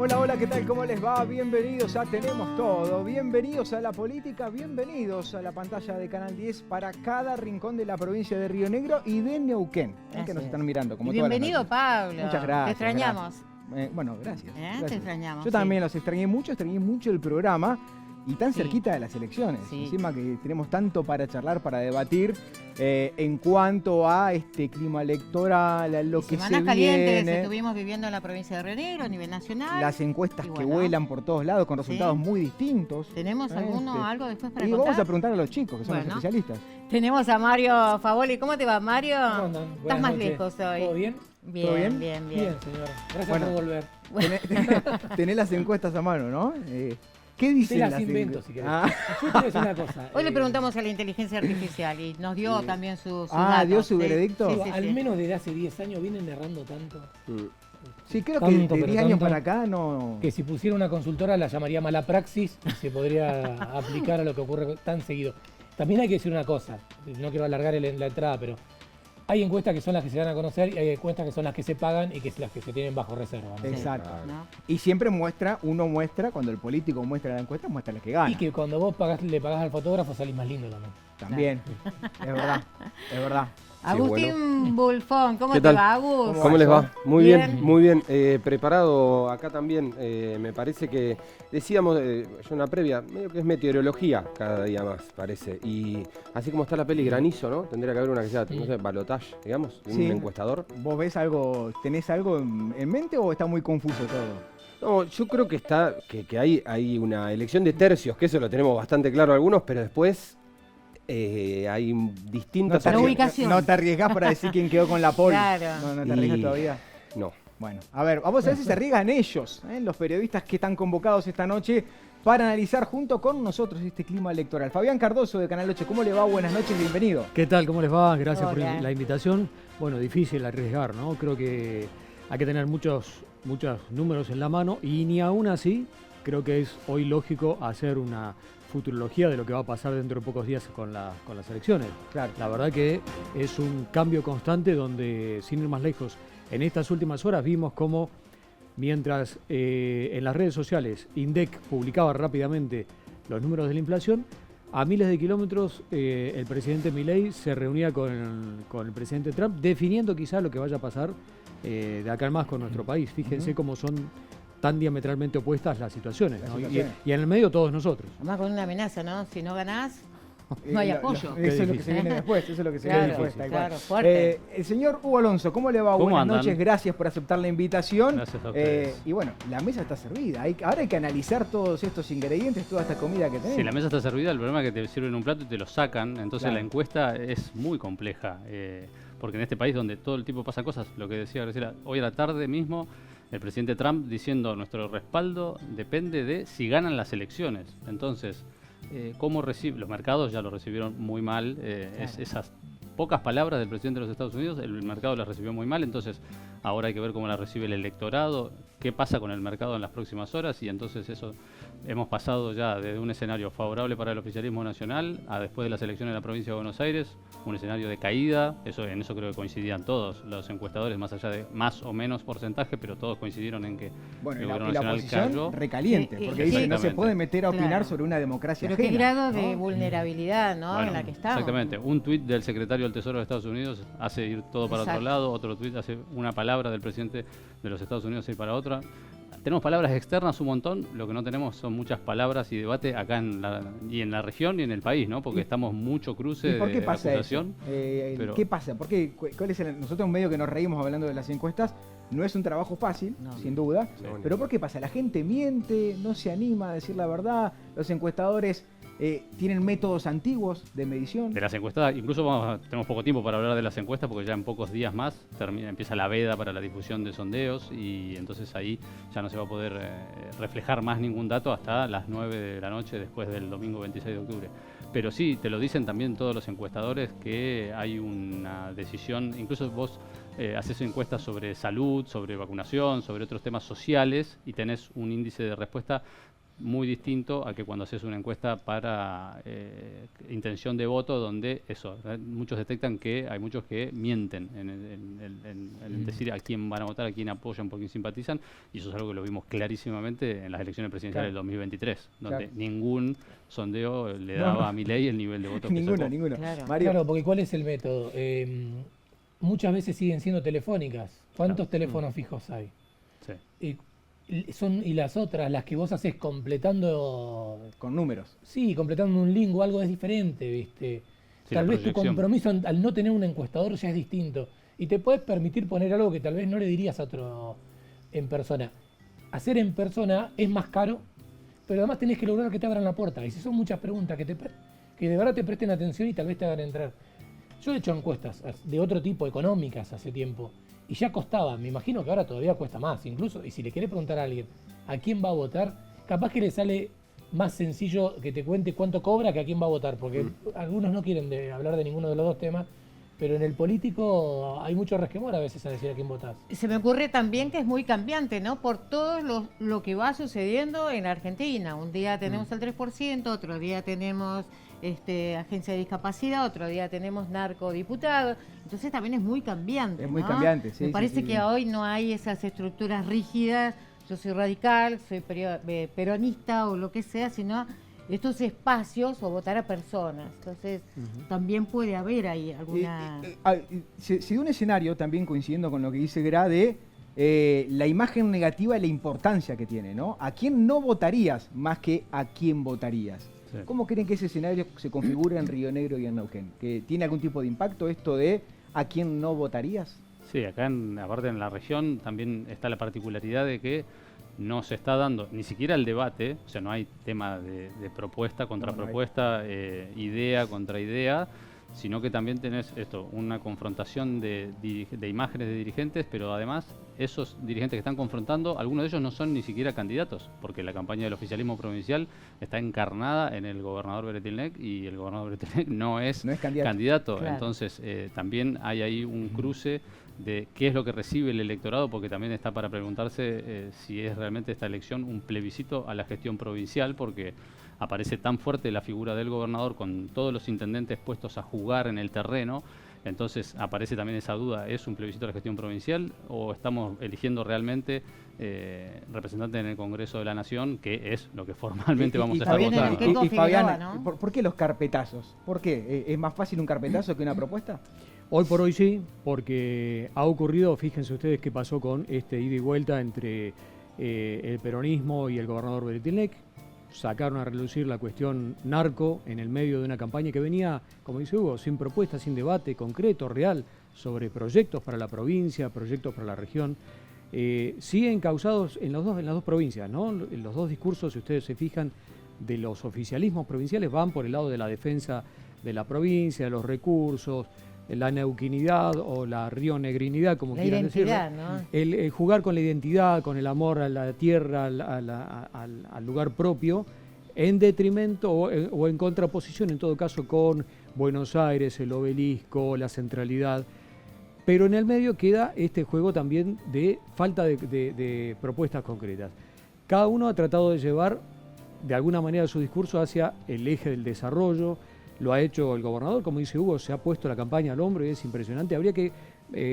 Hola, hola, ¿qué tal? ¿Cómo les va? Bienvenidos a Tenemos Todo, bienvenidos a la política, bienvenidos a la pantalla de Canal 10 para cada rincón de la provincia de Río Negro y de Neuquén, que nos están mirando como todas las bienvenido, noches. Pablo. Muchas gracias. Te extrañamos. Bueno, gracias, gracias. Te extrañamos. Yo también los extrañé mucho el programa y tan Sí. cerquita de las elecciones. Sí. Encima que tenemos tanto para charlar, para debatir en cuanto a este clima electoral, a lo que se Semanas calientes viene. estuvimos viviendo en la provincia de Río Negro a nivel nacional. Las encuestas Y que bueno, vuelan por todos lados con resultados Sí. muy distintos. ¿Tenemos algo después para Y contar? vamos a preguntar a los chicos, que son los Bueno. especialistas. Tenemos a Mario Favoli. ¿Cómo te va, Mario? ¿Cómo andan? Estás Buenas más noches. lejos hoy. ¿Todo bien? Bien, ¿Todo bien? bien. Bien, señora. Gracias Bueno. por volver. Tenés las encuestas a mano, ¿no? ¿Qué dicen Te las las invento, encuestas? si querés. Ah, Yo te voy a decir una cosa. Hoy le preguntamos a la inteligencia artificial y nos dio también sus ¿dio datos. su veredicto? digo, al menos desde hace 10 años vienen errando tanto. sí, creo que Tanto, de pero 10 años tanto, para acá no... Que si pusiera una consultora la llamaría mala praxis y se podría aplicar a lo que ocurre tan seguido. También hay que decir una cosa, no quiero alargar la entrada, pero hay encuestas que son las que se dan a conocer y hay encuestas que son las que se pagan y que son las que se tienen bajo reserva, ¿no? Exacto. ¿No? Y siempre uno muestra, cuando el político muestra la encuesta, muestra la que gana. Y que cuando vos le pagás al fotógrafo salís más lindo también. También, es verdad, es verdad. Agustín Bulfón, ¿cómo ¿Qué te tal? va, Agus? ¿Cómo les va? Muy Bien. bien, muy bien. Preparado acá también, me parece que decíamos, yo una previa, medio que es meteorología cada día más, parece. Y así como está la peli Granizo, ¿no? Tendría que haber una que sea, no sé, balotage, digamos, un Sí. encuestador. ¿Vos ves algo, tenés algo en mente o está muy confuso todo? No, yo creo que que hay una elección de tercios, que eso lo tenemos bastante claro algunos, pero después hay distintas La opciones. ubicación. No te arriesgás para decir quién quedó con la pole. Claro. No te arriesgas Y- todavía. No. Bueno, a ver, vamos a ver si se arriesgan ellos, los periodistas que están convocados esta noche para analizar junto con nosotros este clima electoral. Fabián Cardoso de Canal 8, ¿cómo le va? Buenas noches, bienvenido. ¿Qué tal? ¿Cómo les va? Gracias por Hola. la invitación. Bueno, difícil arriesgar, ¿no? Creo que hay que tener muchos números en la mano y ni aún así creo que es hoy lógico hacer una futurología de lo que va a pasar dentro de pocos días con las elecciones. Claro. La verdad que es un cambio constante donde, sin ir más lejos, en estas últimas horas vimos cómo mientras en las redes sociales INDEC publicaba rápidamente los números de la inflación, a miles de kilómetros el presidente Milei se reunía con el presidente Trump definiendo quizá lo que vaya a pasar de acá en más con nuestro país. Fíjense cómo son tan diametralmente opuestas las situaciones, ¿no? Y en el medio todos nosotros. Además con una amenaza, ¿no? Si no ganás, no hay apoyo. Eso es lo que se viene después, eso es lo que se Claro, viene después. tal cual. claro, fuerte. El señor Hugo Alonso, ¿cómo le va? ¿Cómo Buenas andan? noches, gracias por aceptar la invitación. Gracias a ustedes. Y bueno, la mesa está servida. Ahora hay que analizar todos estos ingredientes, toda esta comida que tenemos. Sí, la mesa está servida, el problema es que te sirven un plato y te lo sacan, entonces Claro. la encuesta es muy compleja, porque en este país donde todo el tiempo pasan cosas, lo que decía Graciela, hoy a la tarde mismo el presidente Trump diciendo nuestro respaldo depende de si ganan las elecciones, entonces cómo recibe, los mercados ya lo recibieron muy mal, esas pocas palabras del presidente de los Estados Unidos, el mercado las recibió muy mal, entonces ahora hay que ver cómo la recibe el electorado, qué pasa con el mercado en las próximas horas y entonces eso hemos pasado ya de un escenario favorable para el oficialismo nacional a después de las elecciones de la provincia de Buenos Aires, un escenario de caída, en eso creo que coincidían todos los encuestadores, más allá de más o menos porcentaje, pero todos coincidieron en que Bueno, el y la gobierno nacional oposición cayó. recaliente, porque dice que no se Exactamente. puede meter a opinar Claro. sobre una democracia Pero qué ajena. grado de ¿no? vulnerabilidad, ¿no? Bueno, en la que estamos. exactamente. Un tuit del secretario del Tesoro de Estados Unidos hace ir todo para Exacto. otro lado, otro tuit hace una palabra del presidente de los Estados Unidos ir para otra. Tenemos palabras externas un montón, lo que no tenemos son muchas palabras y debate acá en la región y en el país, ¿no? Porque estamos mucho cruce ¿Y por qué de pasa acusación. eso? pero- ¿Qué pasa? ¿Por qué? ¿Cuál es nosotros un medio que nos reímos hablando de las encuestas? No es un trabajo fácil, No. sin duda. Sí. Pero ¿por qué pasa? La gente miente, no se anima a decir la verdad. Los encuestadores tienen métodos antiguos de medición. De las encuestadas, incluso tenemos poco tiempo para hablar de las encuestas porque ya en pocos días más empieza la veda para la difusión de sondeos y entonces ahí ya no se va a poder reflejar más ningún dato hasta las 9 de la noche después del domingo 26 de octubre. Pero sí, te lo dicen también todos los encuestadores que hay una decisión, incluso vos haces encuestas sobre salud, sobre vacunación, sobre otros temas sociales y tenés un índice de respuesta muy distinto a que cuando haces una encuesta para intención de voto, donde muchos detectan que hay muchos que mienten en decir a quién van a votar, a quién apoyan, por quién simpatizan, y eso es algo que lo vimos clarísimamente en las elecciones presidenciales del 2023, donde ningún sondeo le daba a Milei el nivel de voto que sacó. Ninguno. Claro. Mario. Claro, porque ¿cuál es el método? Muchas veces siguen siendo telefónicas. ¿Cuántos teléfonos fijos hay? Sí. Y las otras, las que vos haces completando... Con números. Sí, completando un link o algo es diferente, ¿viste? Sí, Tal la vez tu proyección. compromiso al no tener un encuestador ya es distinto. Y te puedes permitir poner algo que tal vez no le dirías a otro en persona. Hacer en persona es más caro, pero además tenés que lograr que te abran la puerta. Y si son muchas preguntas que de verdad te presten atención y tal vez te hagan entrar. Yo he hecho encuestas de otro tipo, económicas, hace tiempo. Y ya costaba, me imagino que ahora todavía cuesta más, incluso, y si le querés preguntar a alguien a quién va a votar, capaz que le sale más sencillo que te cuente cuánto cobra que a quién va a votar, porque algunos no quieren hablar de ninguno de los dos temas, pero en el político hay mucho resquemor a veces a decir a quién votás. Se me ocurre también que es muy cambiante, ¿no? Por todo lo que va sucediendo en la Argentina. Un día tenemos el 3%, otro día tenemos agencia de discapacidad, otro día tenemos narcodiputados. Entonces también es muy cambiante. Es muy ¿no? cambiante, sí. Me parece sí. que hoy no hay esas estructuras rígidas. Yo soy radical, soy peronista o lo que sea, sino estos espacios o votar a personas. Entonces también puede haber ahí alguna... Se dio un escenario, también coincidiendo con lo que dice Gra, de la imagen negativa y la importancia que tiene, ¿no? ¿A quién no votarías más que a quién votarías? Sí. ¿Cómo creen que ese escenario se configura en Río Negro y en Neuquén? ¿Que tiene algún tipo de impacto esto de a quién no votarías? Sí, acá aparte en la región también está la particularidad de que no se está dando ni siquiera el debate, o sea, no hay tema de propuesta contra propuesta, idea contra idea, sino que también tenés una confrontación de imágenes de dirigentes, pero además esos dirigentes que están confrontando, algunos de ellos no son ni siquiera candidatos, porque la campaña del oficialismo provincial está encarnada en el gobernador Beretilnec y el gobernador Beretilnec no es candidato. Claro. Entonces también hay ahí un cruce de qué es lo que recibe el electorado, porque también está para preguntarse si es realmente esta elección un plebiscito a la gestión provincial, porque aparece tan fuerte la figura del gobernador con todos los intendentes puestos a jugar en el terreno. Entonces aparece también esa duda, ¿es un plebiscito a la gestión provincial o estamos eligiendo realmente representantes en el Congreso de la Nación, que es lo que formalmente vamos a estar Fabián, votando? ¿en qué Y Fabián, Figueroa, ¿no? ¿por qué los carpetazos? ¿Por qué? ¿Es más fácil un carpetazo que una propuesta? Hoy por hoy sí, porque ha ocurrido, fíjense ustedes qué pasó con este ida y vuelta entre el peronismo y el gobernador Beretilnec. Sacaron a relucir la cuestión narco en el medio de una campaña que venía, como dice Hugo, sin propuesta, sin debate concreto, real, sobre proyectos para la provincia, proyectos para la región. Siguen causados en las dos provincias, ¿no? En los dos discursos, si ustedes se fijan, de los oficialismos provinciales van por el lado de la defensa de la provincia, de los recursos, la neuquinidad o la rionegrinidad, como La quieran decirlo. identidad, ¿no? El jugar con la identidad, con el amor a la tierra, al lugar propio, en detrimento o en contraposición, en todo caso, con Buenos Aires, el obelisco, la centralidad. Pero en el medio queda este juego también de falta de propuestas concretas. Cada uno ha tratado de llevar de alguna manera su discurso hacia el eje del desarrollo. Lo ha hecho el gobernador, como dice Hugo, se ha puesto la campaña al hombro y es impresionante. Habría que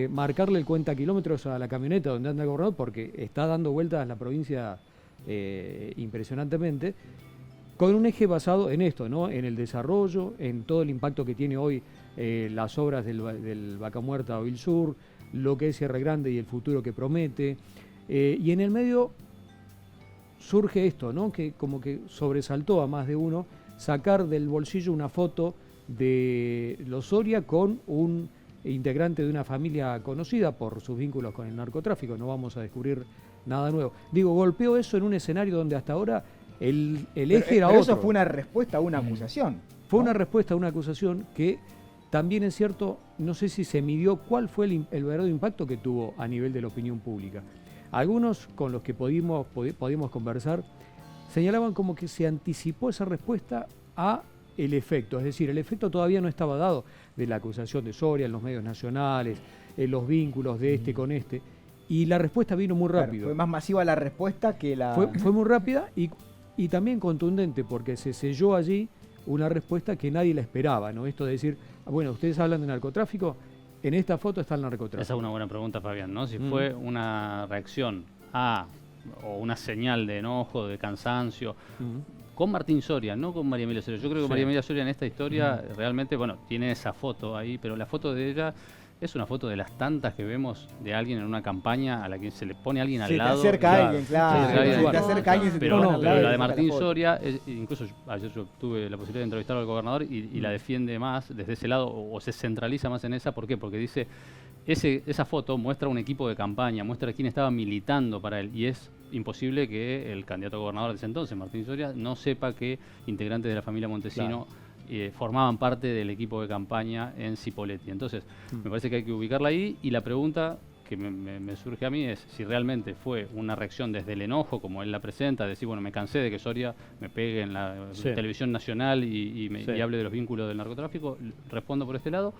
marcarle el cuenta kilómetros a la camioneta donde anda el gobernador porque está dando vueltas en la provincia impresionantemente, con un eje basado en esto, ¿no? En el desarrollo, en todo el impacto que tiene hoy las obras del Vaca Muerta o Il Sur, lo que es Sierra Grande y el futuro que promete. Y en el medio surge esto, ¿no? Que como que sobresaltó a más de uno, sacar del bolsillo una foto de Lozoria con un integrante de una familia conocida por sus vínculos con el narcotráfico. No vamos a descubrir nada nuevo. Digo, golpeó eso en un escenario donde hasta ahora el eje era pero otro. eso fue una respuesta a una acusación. Fue ¿no? una respuesta a una acusación que también es cierto, no sé si se midió cuál fue el verdadero impacto que tuvo a nivel de la opinión pública. Algunos con los que pudimos conversar señalaban como que se anticipó esa respuesta a el efecto, es decir, el efecto todavía no estaba dado de la acusación de Soria en los medios nacionales, en los vínculos de este con este, y la respuesta vino muy Claro, rápido. fue más masiva la respuesta que la... Fue muy rápida y y también contundente, porque se selló allí una respuesta que nadie la esperaba, ¿no? Esto de decir, bueno, ustedes hablan de narcotráfico, en esta foto está el narcotráfico. Esa es una buena pregunta, Fabián, ¿no? Si fue una reacción a o una señal de enojo, de cansancio, con Martín Soria, no con María Emilia Soria. Yo creo que María Emilia Soria en esta historia realmente, bueno, tiene esa foto ahí, pero la foto de ella es una foto de las tantas que vemos de alguien en una campaña a la que se le pone a alguien al lado. Se te acerca alguien, claro. Se te acerca alguien y se te pero, pone al lado pero y la de te saca Martín foto. Soria, incluso ayer yo tuve la posibilidad de entrevistar al gobernador y la defiende más desde ese lado, o se centraliza más en esa. ¿Por qué? Porque dice, esa foto muestra un equipo de campaña, muestra quién estaba militando para él, y es imposible que el candidato a gobernador de ese entonces, Martín Soria, no sepa que integrantes de la familia Montesino formaban parte del equipo de campaña en Cipolletti. Entonces, me parece que hay que ubicarla ahí, y la pregunta que me surge a mí es si realmente fue una reacción desde el enojo, como él la presenta, decir, bueno, me cansé de que Soria me pegue en la televisión nacional y hable de los vínculos del narcotráfico, respondo por este lado,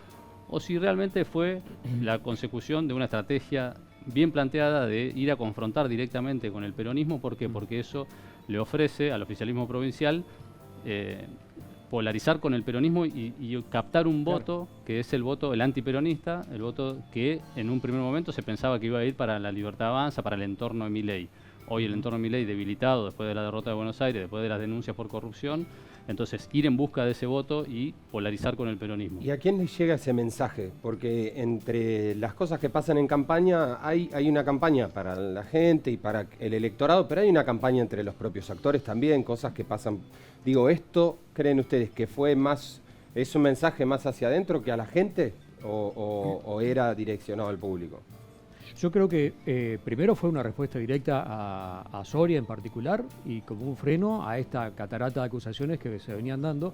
o si realmente fue la consecución de una estrategia bien planteada de ir a confrontar directamente con el peronismo. ¿Por qué? Porque eso le ofrece al oficialismo provincial polarizar con el peronismo y captar un voto que es el voto, el antiperonista, el voto que en un primer momento se pensaba que iba a ir para la Libertad Avanza, para el entorno de Milei. Hoy el entorno de Milei debilitado después de la derrota de Buenos Aires, después de las denuncias por corrupción. Entonces, ir en busca de ese voto y polarizar con el peronismo. ¿Y a quién le llega ese mensaje? Porque entre las cosas que pasan en campaña, hay una campaña para la gente y para el electorado, pero hay una campaña entre los propios actores también, cosas que pasan. Digo, ¿esto creen ustedes que es un mensaje más hacia adentro que a la gente o era direccionado al público? Yo creo que primero fue una respuesta directa a Soria en particular y como un freno a esta catarata de acusaciones que se venían dando.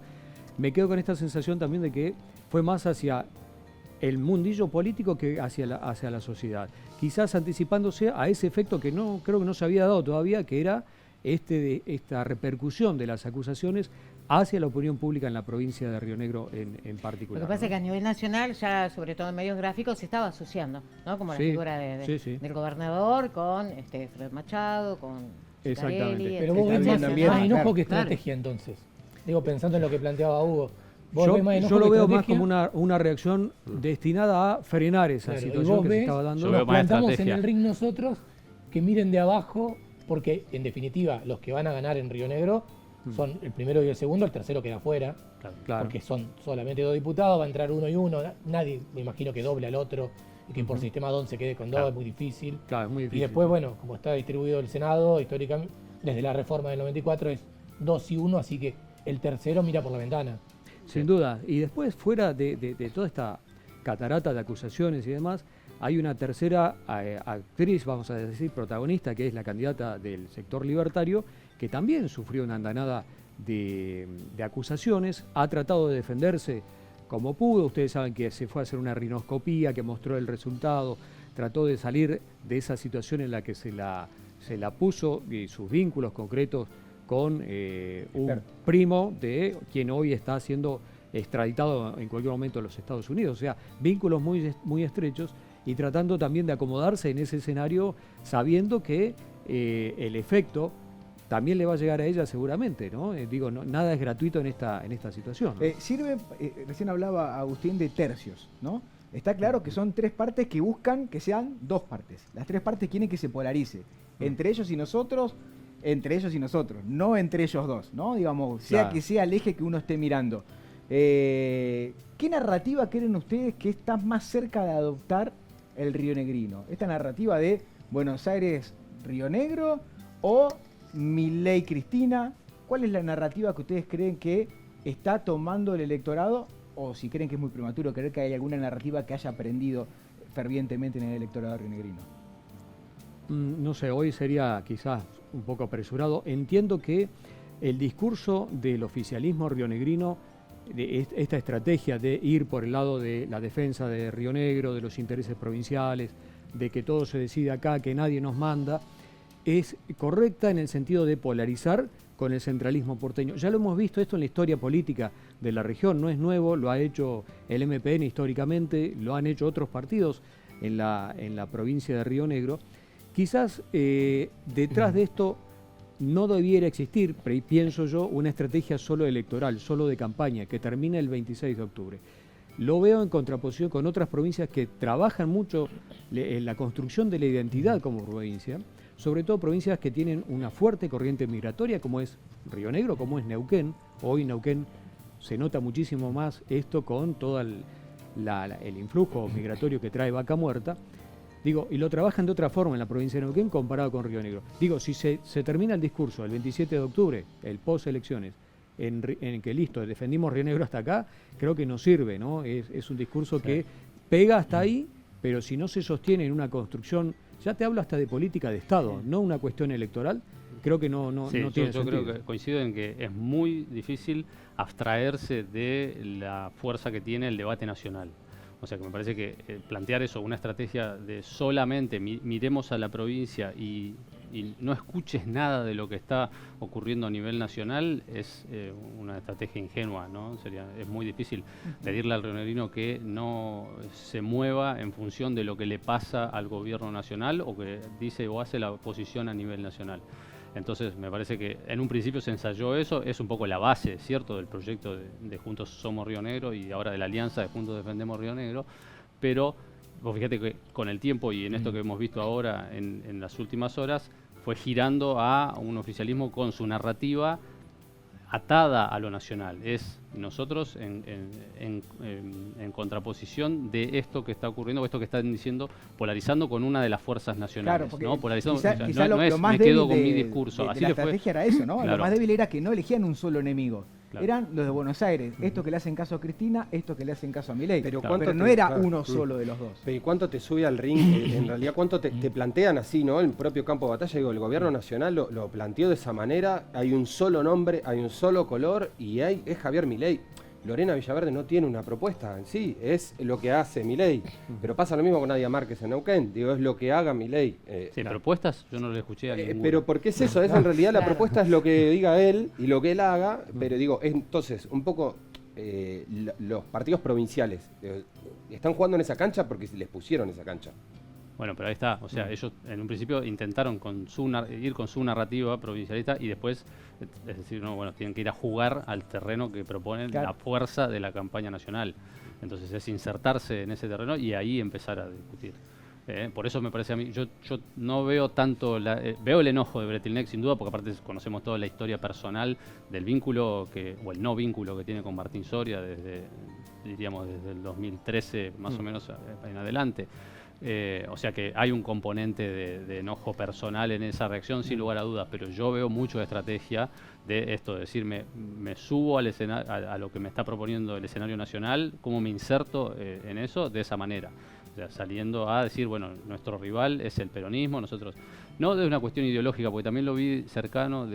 Me quedo con esta sensación también de que fue más hacia el mundillo político que hacia la sociedad. Quizás anticipándose a ese efecto que creo que no se había dado todavía, que era esta repercusión de las acusaciones hacia la opinión pública en la provincia de Río Negro en particular. Lo que pasa es que a nivel nacional, ya sobre todo en medios gráficos, se estaba asociando, ¿no? Como la figura del gobernador con Fred Machado, con Exactamente. Pero vos ves más enojo que Claro. estrategia entonces. Digo, pensando en lo que planteaba Hugo. Yo lo veo más como una reacción destinada a frenar esa situación que se estaba dando. Nos plantamos en el ring nosotros, que miren de abajo, porque en definitiva los que van a ganar en Río Negro son el primero y el segundo, el tercero queda afuera, Claro. porque son solamente 2 diputados, va a entrar uno y uno, nadie me imagino que doble al otro, y que por sistema DON se quede con 2, es muy difícil. Claro, es muy difícil. Y después, bueno, como está distribuido el Senado, históricamente, desde la reforma del 94 es 2 y 1, así que el tercero mira por la ventana. Sin duda. Y después, fuera de toda esta catarata de acusaciones y demás, hay una tercera actriz, vamos a decir, protagonista, que es la candidata del sector libertario, que también sufrió una andanada de acusaciones, ha tratado de defenderse como pudo. Ustedes saben que se fue a hacer una rinoscopía que mostró el resultado, trató de salir de esa situación en la que se la puso y sus vínculos concretos con un primo de quien hoy está siendo extraditado en cualquier momento a los Estados Unidos. O sea, vínculos muy, muy estrechos y tratando también de acomodarse en ese escenario, sabiendo que el efecto también le va a llegar a ella seguramente, ¿no? Nada es gratuito en esta situación, ¿no? Recién hablaba Agustín de tercios, ¿no? Está claro que son 3 partes que buscan que sean 2 partes. Las 3 partes quieren que se polarice. Entre ellos y nosotros, no entre ellos dos, ¿no? Digamos, sea que sea el eje que uno esté mirando. ¿Qué narrativa creen ustedes que está más cerca de adoptar el rionegrino? ¿Esta narrativa de Buenos Aires, Río Negro o Milei Cristina? ¿Cuál es la narrativa que ustedes creen que está tomando el electorado? O si creen que es muy prematuro creer que hay alguna narrativa que haya aprendido fervientemente en el electorado rionegrino. No sé, hoy sería quizás un poco apresurado. Entiendo que el discurso del oficialismo rionegrino, de esta estrategia de ir por el lado de la defensa de Río Negro, de los intereses provinciales, de que todo se decide acá, que nadie nos manda, es correcta en el sentido de polarizar con el centralismo porteño. Ya lo hemos visto esto en la historia política de la región, no es nuevo, lo ha hecho el MPN históricamente, lo han hecho otros partidos en la provincia de Río Negro. Quizás detrás de esto no debiera existir, pienso yo, una estrategia solo electoral, solo de campaña, que termine el 26 de octubre. Lo veo en contraposición con otras provincias que trabajan mucho en la construcción de la identidad como provincia, sobre todo provincias que tienen una fuerte corriente migratoria, como es Río Negro, como es Neuquén. Hoy Neuquén se nota muchísimo más esto con todo el influjo migratorio que trae Vaca Muerta. Digo, y lo trabajan de otra forma en la provincia de Neuquén comparado con Río Negro. Digo, si se termina el discurso el 27 de octubre, el post-elecciones, en que listo, defendimos Río Negro hasta acá, creo que no sirve, ¿no? Es un discurso que pega hasta ahí, pero si no se sostiene en una construcción, ya te hablo hasta de política de Estado, no una cuestión electoral, creo que no tiene yo sentido. creo que coincido en que es muy difícil abstraerse de la fuerza que tiene el debate nacional. O sea que me parece que plantear eso, una estrategia de solamente miremos a la provincia y no escuches nada de lo que está ocurriendo a nivel nacional, es una estrategia ingenua, ¿no? Es muy difícil pedirle al rionegrino que no se mueva en función de lo que le pasa al gobierno nacional o que dice o hace la oposición a nivel nacional. Entonces me parece que en un principio se ensayó eso, es un poco la base, ¿cierto?, del proyecto de Juntos Somos Río Negro y ahora de la alianza de Juntos Defendemos Río Negro, pero vos fíjate que con el tiempo y en esto que hemos visto ahora en las últimas horas, fue girando a un oficialismo con su narrativa atada a lo nacional. Es nosotros en contraposición de esto que está ocurriendo, o esto que están diciendo, polarizando con una de las fuerzas nacionales. Claro, ¿no? Polarizando, quizá no es lo más me quedo débil con mi discurso. de Así la le fue. estrategia era eso, ¿no? Claro. Lo más débil era que no elegían un solo enemigo. Claro. Eran los de Buenos Aires, estos que le hacen caso a Cristina, estos que le hacen caso a Milei. Pero Pero, ¿cuánto no te- era claro, uno solo de los dos. Pero ¿y cuánto te sube al ring? En realidad, ¿cuánto te plantean así, ¿no? El propio campo de batalla, digo, el gobierno nacional lo planteó de esa manera, hay un solo nombre, hay un solo color y es Javier Milei. Lorena Villaverde no tiene una propuesta en sí, es lo que hace Milei. Pero pasa lo mismo con Nadia Márquez en Neuquén, digo, es lo que haga Milei. Sí, propuestas yo no le escuché a ninguno. Pero ¿por qué es eso? Es en realidad la propuesta es lo que diga él y lo que él haga, pero digo, entonces, un poco los partidos provinciales están jugando en esa cancha porque les pusieron esa cancha. Bueno, pero ahí está, o sea, ellos en un principio intentaron ir con su narrativa provincialista y después, es decir, no, bueno, tienen que ir a jugar al terreno que proponen Claro. la fuerza de la campaña nacional. Entonces es insertarse en ese terreno y ahí empezar a discutir. Por eso me parece a mí, yo no veo tanto, veo el enojo de Bretilnec sin duda, porque aparte conocemos toda la historia personal del vínculo, o el no vínculo que tiene con Martín Soria diríamos desde el 2013 más o menos en adelante. O sea que hay un componente de enojo personal en esa reacción, sin lugar a dudas, pero yo veo mucho de estrategia de esto, de decir, me subo al a lo que me está proponiendo el escenario nacional, cómo me inserto en eso de esa manera. O sea, saliendo a decir, bueno, nuestro rival es el peronismo, nosotros... No de una cuestión ideológica, porque también lo vi cercano,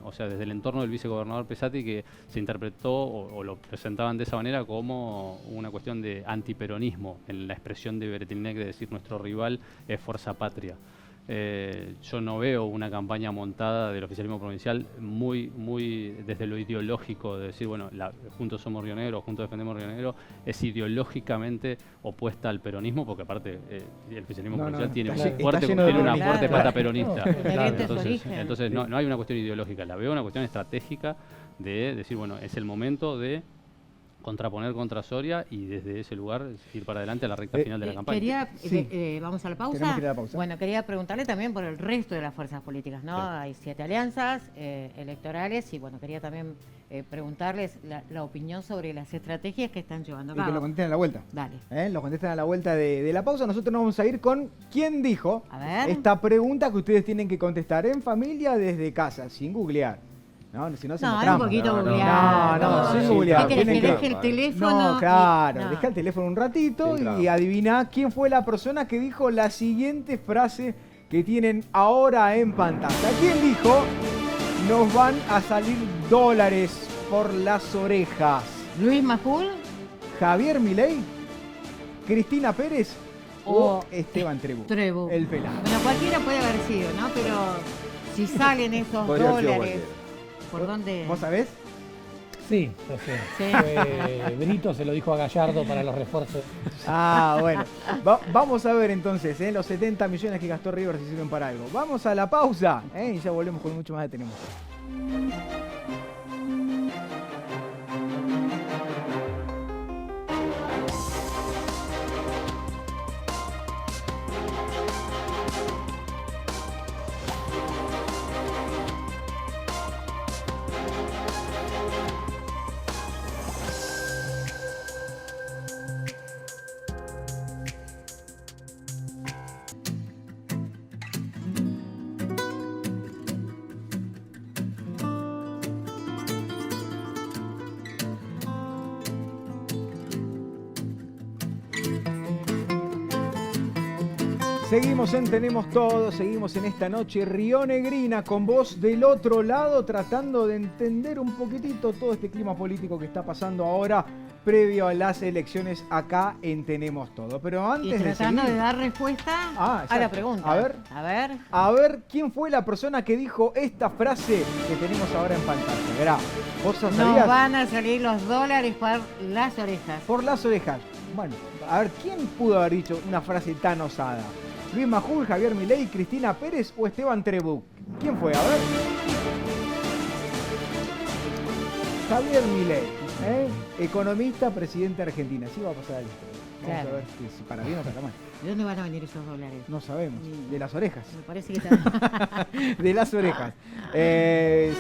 o sea, desde el entorno del vicegobernador Pesati, que se interpretó o lo presentaban de esa manera como una cuestión de antiperonismo, en la expresión de Bretilnec de decir nuestro rival es Fuerza Patria. Yo no veo una campaña montada del oficialismo provincial muy desde lo ideológico, de decir, bueno, Juntos Somos Río Negro, Juntos Defendemos Río Negro, es ideológicamente opuesta al peronismo, porque aparte el oficialismo provincial tiene está una lleno de fuerte peronistas. pata peronista. Diferentes orígenes. Entonces no hay una cuestión ideológica, la veo una cuestión estratégica de decir, bueno, es el momento de contraponer contra Soria y desde ese lugar ir para adelante a la recta final de la campaña. Vamos a la pausa. Tenemos que ir a la pausa. Bueno, quería preguntarle también por el resto de las fuerzas políticas, ¿no? Sí. Hay 7 alianzas electorales y bueno, quería también preguntarles la opinión sobre las estrategias que están llevando a Y que lo cabo. contesten a la vuelta. Dale. Lo contestan a la vuelta de la pausa. Nosotros nos vamos a ir con ¿quién dijo? A ver. Esta pregunta que ustedes tienen que contestar en familia desde casa, sin googlear. No, si no se No, nos es un trampa. poquito No, googlear. no, sin ¿Qué googlear. querés, Tienen que que- deje el teléfono? No, claro, No. deja el teléfono un ratito Sin y trampa. adivina quién fue la persona que dijo la siguiente frase que tienen ahora en pantalla. ¿Quién dijo? Nos van a salir dólares por las orejas. Luis Majul. ¿Javier Milei? ¿Cristina Pérez? ¿O O Esteban Trebú? Trebu. El pelado. Bueno, cualquiera puede haber sido, ¿no? Pero si salen esos Podría haber sido dólares, cualquiera. ¿por dónde? ¿Vos sabés? Sí, yo sé. Sí. Brito se lo dijo a Gallardo para los refuerzos. Ah, bueno. Vamos a ver entonces, los 70 millones que gastó River si sirven para algo. Vamos a la pausa, y ya volvemos con mucho más de Tenemos. Seguimos en Tenemos Todo, seguimos en esta noche rionegrina con vos del otro lado tratando de entender un poquitito todo este clima político que está pasando ahora previo a las elecciones acá en Tenemos Todo. Pero antes Y tratando de seguir, de dar respuesta a exacto. la pregunta. A ver quién fue la persona que dijo esta frase que tenemos ahora en pantalla. Verá, vos Nos sabías van a salir los dólares por las orejas. por las orejas. Bueno, a ver, ¿quién pudo haber dicho una frase tan osada? ¿Luis Majul, Javier Milei, Cristina Pérez o Esteban Trebuch? ¿Quién fue? A ver. Javier Milei, economista, presidente de Argentina. Sí va a pasar ahí. Vamos Claro. a ver si para bien o para mal. ¿De dónde van a venir esos dólares? No sabemos. De las orejas. Me parece que está... De las orejas.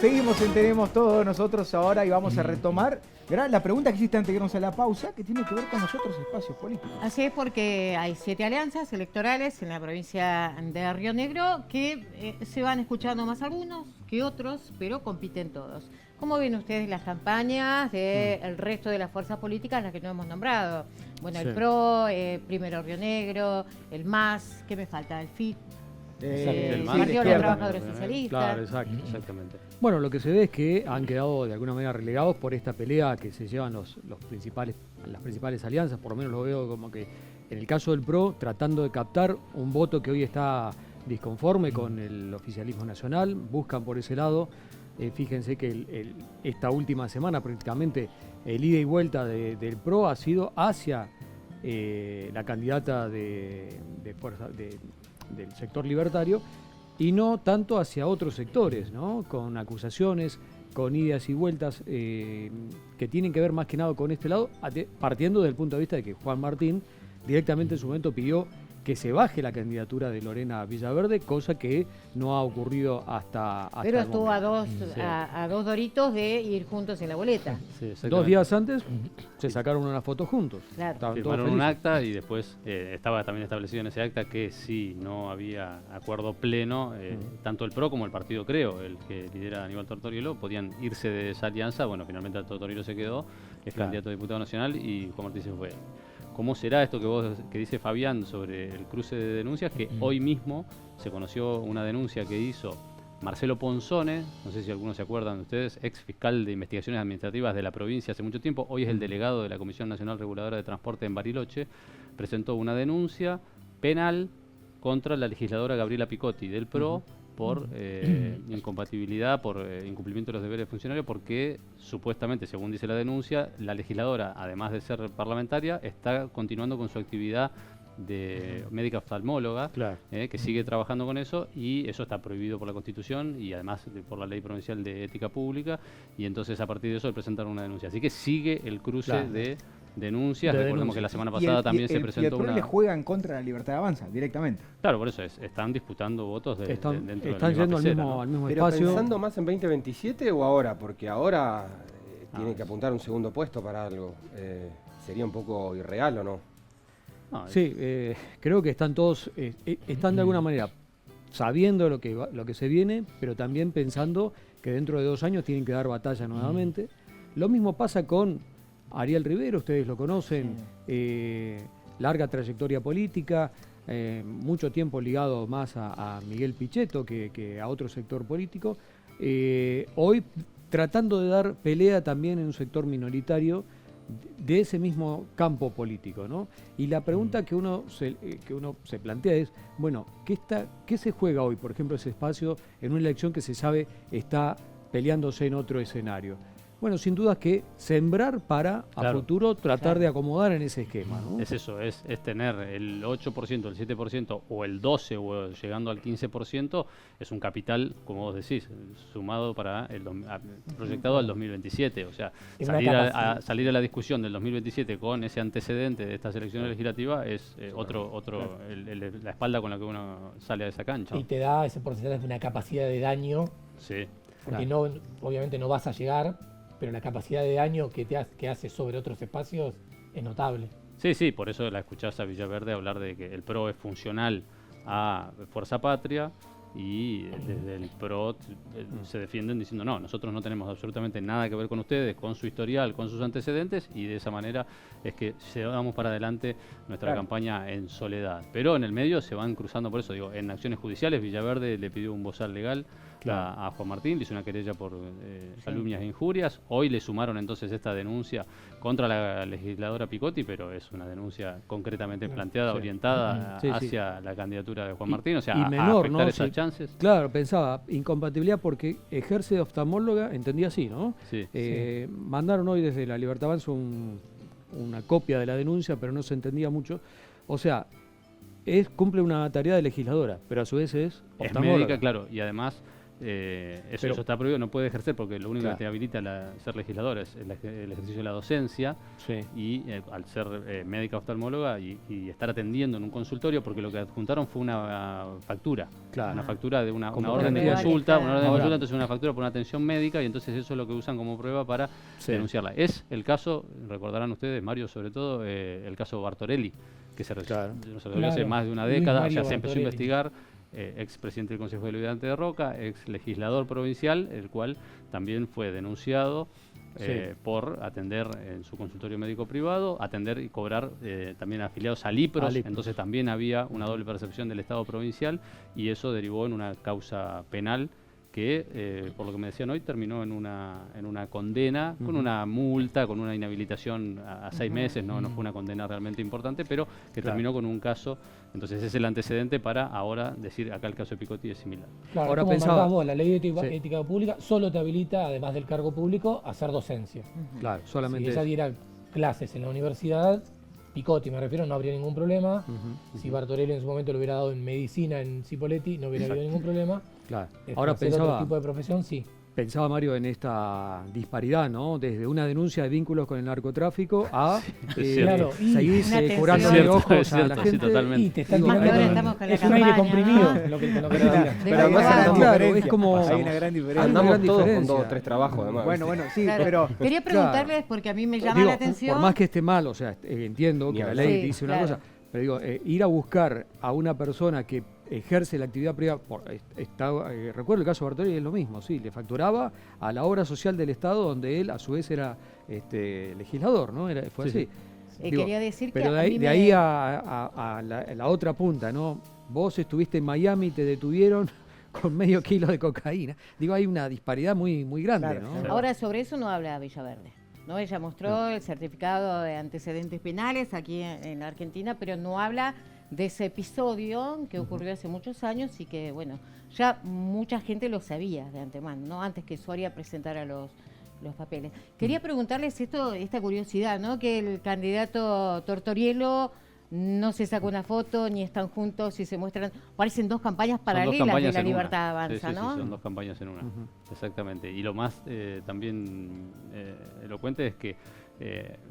Seguimos en Tenemos Todo nosotros ahora y vamos a retomar la pregunta que hiciste antes de irnos a la pausa, que tiene que ver con los otros espacios políticos. Así es, porque hay 7 alianzas electorales en la provincia de Río Negro que se van escuchando más algunos que otros, pero compiten todos. ¿Cómo ven ustedes las campañas del resto de las fuerzas políticas, las que no hemos nombrado? Bueno, Sí. el PRO, Primero Río Negro, el MAS, ¿qué me falta? El FIT, el el MAS. Partido de los izquierda. Trabajadores Socialistas. Claro, exacto. Exactamente. Bueno, lo que se ve es que han quedado de alguna manera relegados por esta pelea que se llevan las principales alianzas, por lo menos lo veo como que en el caso del PRO, tratando de captar un voto que hoy está disconforme con el oficialismo nacional, buscan por ese lado. Fíjense que esta última semana prácticamente el ida y vuelta del PRO ha sido hacia la candidata del sector libertario y no tanto hacia otros sectores, ¿no? Con acusaciones, con idas y vueltas que tienen que ver más que nada con este lado, partiendo del punto de vista de que Juan Martín directamente en su momento pidió que se baje la candidatura de Lorena Villaverde, cosa que no ha ocurrido hasta Pero el estuvo momento. a dos doritos de ir juntos en la boleta. Sí, 2 días antes se sacaron una foto juntos. Claro. Estaban todos Firmaron un felices. acta y después estaba también establecido en ese acta que si no había acuerdo pleno, tanto el PRO como el partido Creo, el que lidera Aníbal Tortorielo, podían irse de esa alianza. Bueno, finalmente Tortorielo se quedó, es Claro. candidato a diputado nacional y Juan Martín se fue. ¿Cómo será esto que dice Fabián sobre el cruce de denuncias? Que hoy mismo se conoció una denuncia que hizo Marcelo Ponzone, no sé si algunos se acuerdan de ustedes, ex fiscal de investigaciones administrativas de la provincia hace mucho tiempo, hoy es el delegado de la Comisión Nacional Reguladora de Transporte en Bariloche, presentó una denuncia penal contra la legisladora Gabriela Picotti del PRO por incompatibilidad, por incumplimiento de los deberes funcionarios, porque supuestamente, según dice la denuncia, la legisladora, además de ser parlamentaria, está continuando con su actividad de médica oftalmóloga, Claro. que sigue trabajando con eso, y eso está prohibido por la Constitución y además por la Ley Provincial de Ética Pública, y entonces a partir de eso le presentaron una denuncia. Así que sigue el cruce Claro. de denuncias. De Recordemos denuncias. que la semana Y pasada el- también y se el presentó PRO una... le juega en contra de la libertad de avanza, directamente. Claro, por eso están disputando votos dentro Están de la yendo misma al pecera, mismo, ¿no? al mismo Pero espacio. pensando más en 2027 o ahora, porque ahora tienen Ah, que apuntar un segundo puesto para algo. ¿Sería un poco irreal o no? No, Sí, creo que están todos, están de alguna manera sabiendo lo que se viene, pero también pensando que dentro de 2 años tienen que dar batalla nuevamente. Lo mismo pasa con Ariel Rivero, ustedes lo conocen, larga trayectoria política, mucho tiempo ligado más a Miguel Pichetto que a otro sector político. Hoy tratando de dar pelea también en un sector minoritario de ese mismo campo político, ¿no? Y la pregunta que uno se plantea es, bueno, ¿qué se juega hoy, por ejemplo, ese espacio en una elección que se sabe está peleándose en otro escenario? Bueno, sin duda que sembrar para a Claro. futuro tratar Claro. de acomodar en ese esquema, ¿no? Es eso, es tener el 8%, el 7% o el 12% o llegando al 15%, es un capital, como vos decís, sumado para proyectado al 2027. O sea, Es una salir capacidad. salir a la discusión del 2027 con ese antecedente de estas elecciones legislativas es la espalda con la que uno sale a esa cancha. Y te da ese porcentaje de una capacidad de daño, Sí. porque no, obviamente no vas a llegar, pero la capacidad de daño que hace sobre otros espacios es notable. Sí, por eso la escuchás a Villaverde hablar de que el PRO es funcional a Fuerza Patria y desde el PRO se defienden diciendo no, nosotros no tenemos absolutamente nada que ver con ustedes, con su historial, con sus antecedentes, y de esa manera es que llevamos para adelante nuestra Claro. campaña en soledad. Pero en el medio se van cruzando, por eso digo, en acciones judiciales Villaverde le pidió un bozal legal a Juan Martín, le hizo una querella por calumnias e injurias. Hoy le sumaron entonces esta denuncia contra la legisladora Picotti, pero es una denuncia concretamente planteada, Sí. orientada Sí, sí. hacia la candidatura de Juan Y- Martín, o sea, y a menor, afectar ¿no? esas Sí. chances. Claro, pensaba, incompatibilidad porque ejerce de oftalmóloga, entendí así, ¿no? Sí. Mandaron hoy desde la Libertad Avanza una copia de la denuncia, pero no se entendía mucho. O sea, cumple una tarea de legisladora, pero a su vez es Es oftalmóloga. médica, claro, y además eso está prohibido, no puede ejercer porque lo único Claro. que te habilita a ser legisladora es el ejercicio de la docencia, Sí. y al ser médica oftalmóloga y estar atendiendo en un consultorio, porque lo que adjuntaron fue una factura, Claro. una factura de una Como orden de garantía. consulta, una orden de Ahora- consulta, entonces una factura por una atención médica, y entonces eso es lo que usan como prueba para Sí. denunciarla. Es el caso, recordarán ustedes, Mario sobre todo, el caso Bartorelli, que se Claro. resolvió hace Claro. más de una Luis década, Mario ya se empezó a Bartorelli. investigar. Ex presidente del Consejo Deliberante de Roca, ex legislador provincial, el cual también fue denunciado por atender en su consultorio médico privado, atender y cobrar también afiliados al IPROS, entonces también había una doble percepción del Estado provincial, y eso derivó en una causa penal que, por lo que me decían hoy, terminó en una condena, con una multa, con una inhabilitación a 6 meses, no fue una condena realmente importante, pero que Claro. terminó con un caso. Entonces es el antecedente para ahora decir, acá el caso de Picotti es similar. Claro, Ahora como pensaba- marcás vos, la ley de ética, Sí. ética pública solo te habilita, además del cargo público, a hacer docencia. Claro, Si solamente ella eso. diera clases en la universidad, Picotti me refiero, no habría ningún problema. Si Bartorelli en su momento lo hubiera dado en medicina en Cipoletti, no hubiera habido ningún problema. Claro. Hacer Ahora otro pensaba, tipo de profesión, sí. pensaba Mario en esta disparidad, ¿no? Desde una denuncia de vínculos con el narcotráfico a cierto. Claro, y seguir una tensión. curándole Cierto, ojos es a la cierto, sí, gente. totalmente. Y te están Digo, Más que ahora tirando- estamos con la es un aire campaña, comprimido ¿no? lo que te Pero tiran. pero además Claro, hay una claro, diferencia. es como- Hay una gran diferencia. Hay una Andamos gran todos con diferencia. 2 o 3 trabajos, además. Bueno, sí, Claro. pero Quería preguntarles, porque a mí me llama Digo, la atención. por más que esté mal, o sea, entiendo Ni que la hablar. ley Sí, dice una claro. cosa, pero digo, ir a buscar a una persona que ejerce la actividad privada, recuerdo el caso de Bartoli, es lo mismo, sí, le facturaba a la obra social del Estado, donde él a su vez era legislador, ¿no? Fue Sí, así. Digo, quería decir que pero de a ahí, mí de me- ahí a la otra punta, ¿no? Vos estuviste en Miami y te detuvieron con medio kilo de cocaína. Digo, hay una disparidad muy, muy grande, Claro, ¿no? claro. Ahora sobre eso no habla Villaverde, ¿no? Ella mostró el certificado de antecedentes penales aquí en la Argentina, pero no habla de ese episodio que ocurrió hace muchos años y que, bueno, ya mucha gente lo sabía de antemano, ¿no? Antes que Soria presentara los papeles. Quería preguntarles esta curiosidad, ¿no? Que el candidato Tortoriello no se sacó una foto, ni están juntos, y se muestran, parecen dos campañas Son paralelas dos campañas de la en una. Libertad Avanza, Sí, sí, ¿no? sí, son dos campañas en una. Exactamente. Y lo más también elocuente es que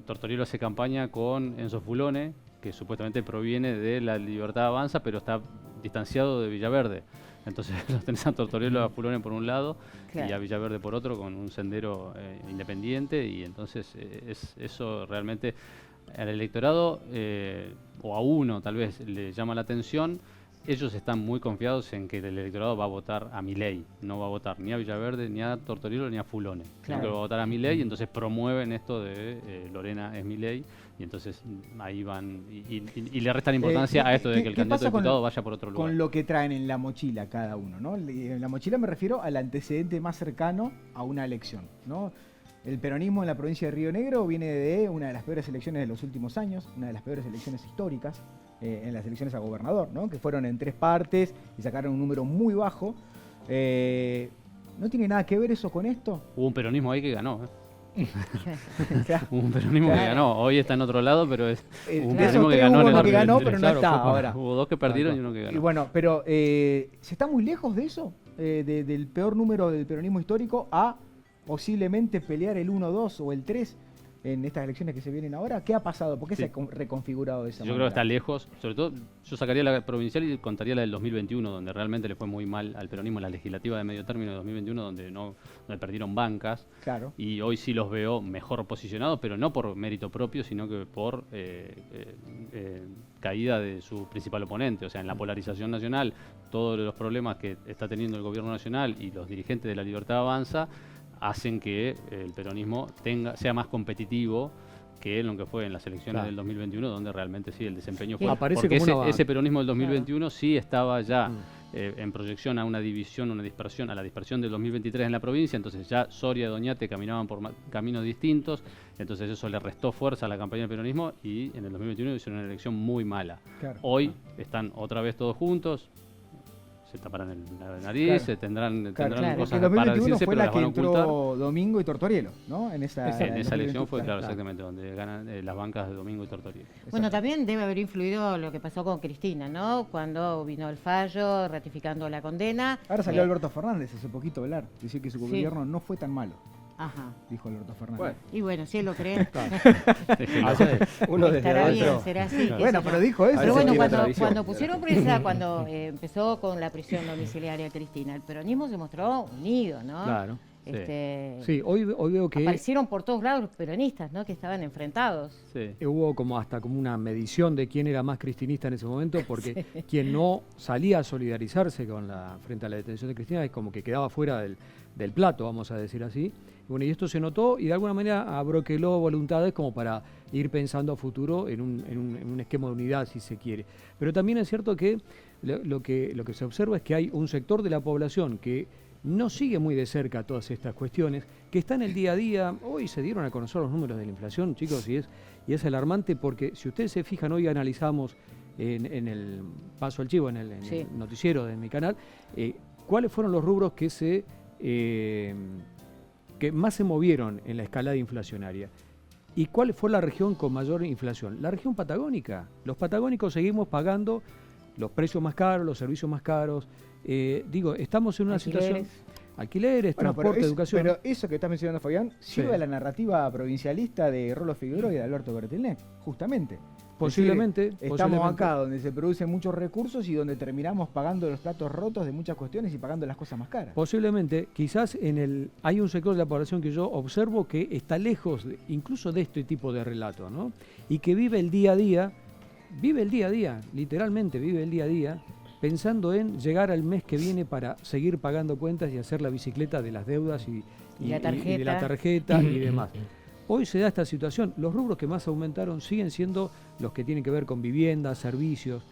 Tortoriello hace campaña con Enzo Fulone, que supuestamente proviene de la Libertad Avanza, pero está distanciado de Villaverde. Entonces los tenés a Tortoriello, a Fulone por un lado, Claro. y a Villaverde por otro, con un sendero independiente, y entonces eso realmente al electorado, o a uno tal vez le llama la atención. Ellos están muy confiados en que el electorado va a votar a Milei, no va a votar ni a Villaverde, ni a Tortoriello, ni a Fulone, sino Claro. que va a votar a Milei, y entonces promueven esto de Lorena es Milei, y entonces ahí van y le restan importancia a esto de que el ¿qué candidato a pasa con diputado lo- vaya por otro lugar. con lo que traen en la mochila cada uno, ¿no? En la mochila me refiero al antecedente más cercano a una elección, ¿no? El peronismo en la provincia de Río Negro viene de una de las peores elecciones de los últimos años, una de las peores elecciones históricas, en las elecciones a gobernador, ¿no? Que fueron en 3 partes y sacaron un número muy bajo. ¿No tiene nada que ver eso con esto? Hubo un peronismo ahí que ganó, ¿eh? Un peronismo que ganó. Hoy está en otro lado, pero es un de esos peronismo que tres ganó hubo en el uno que ganó, 2023. pero no Claro, está fue por- ahora. Hubo dos que perdieron y uno que Y ganó. bueno, pero ¿se está muy lejos de eso? Del peor número del peronismo histórico a posiblemente pelear el 1-2 o el 3 en estas elecciones que se vienen ahora. ¿Qué ha pasado? ¿Por qué se ha reconfigurado de esa Yo manera? creo que está lejos, sobre todo yo sacaría la provincial y contaría la del 2021, donde realmente le fue muy mal al peronismo, la legislativa de medio término de 2021, donde perdieron bancas, Claro. y hoy sí los veo mejor posicionados, pero no por mérito propio, sino que por caída de su principal oponente. O sea, en la polarización nacional, todos los problemas que está teniendo el gobierno nacional y los dirigentes de La Libertad Avanza hacen que el peronismo sea más competitivo que lo que fue en las elecciones Claro. del 2021, donde realmente sí el desempeño fue... Aparece porque como una- ese peronismo del 2021 sí estaba ya Mm. en proyección a una división, una dispersión, a la dispersión del 2023 en la provincia, entonces ya Soria y Doñate caminaban por caminos distintos, entonces eso le restó fuerza a la campaña del peronismo y en el 2021 hicieron una elección muy mala. Claro. Hoy están otra vez todos juntos, se taparán la nariz, Claro. se tendrán Claro. cosas El para 2021 decirse, fue pero la las que van a ocultar. entró Domingo y Tortorielo, ¿no? En esa En esa elección fue, claro, claro. exactamente, donde ganan las bancas de Domingo y Tortorielo. Bueno, también debe haber influido lo que pasó con Cristina, ¿no? Cuando vino el fallo ratificando la condena. Ahora salió Alberto Fernández hace poquito a hablar, decir que su Sí. gobierno no fue tan malo, Ajá. dijo Alberto Fernández. Bueno, Y bueno, si él lo cree, uno desde estará bien, adentro. será así. Bueno, eso pero no. dijo eso. Pero A veces bueno, tiene cuando, tradición. cuando pusieron presa, cuando empezó con la prisión domiciliaria de Cristina, el peronismo se mostró unido, ¿no? Claro. Sí, hoy veo que Aparecieron por todos lados los peronistas, ¿no? Que estaban enfrentados. Sí. hubo como una medición de quién era más cristinista en ese momento, porque quien no salía a solidarizarse frente a la detención de Cristina es como que quedaba fuera del plato, vamos a decir así. Bueno, y esto se notó y de alguna manera abroqueló voluntades como para ir pensando a futuro en un esquema de unidad, si se quiere. Pero también es cierto que lo que se observa es que hay un sector de la población que no sigue muy de cerca todas estas cuestiones, que está en el día a día. Hoy se dieron a conocer los números de la inflación, chicos, y es alarmante porque si ustedes se fijan, hoy analizamos en el Paso al Chivo, en el Sí. noticiero de mi canal, cuáles fueron los rubros que más se movieron en la escalada inflacionaria. ¿Y cuál fue la región con mayor inflación? La región patagónica. Los patagónicos seguimos pagando los precios más caros, los servicios más caros. Estamos en una situación... Alquileres, Bueno, transporte, educación. pero eso que estás mencionando, Fabián, sirve Sí. a la narrativa provincialista de Rolo Figueroa y de Alberto Bertilnet, justamente. Posiblemente, Es decir, estamos posiblemente. acá donde se producen muchos recursos y donde terminamos pagando los platos rotos de muchas cuestiones y pagando las cosas más caras. Posiblemente, quizás hay un sector de la población que yo observo que está lejos incluso de este tipo de relato, ¿no? Y que vive el día a día, literalmente vive el día a día, pensando en llegar al mes que viene para seguir pagando cuentas y hacer la bicicleta de las deudas y la tarjeta. de la tarjeta y demás. Hoy se da esta situación. Los rubros que más aumentaron siguen siendo los que tienen que ver con vivienda, servicios,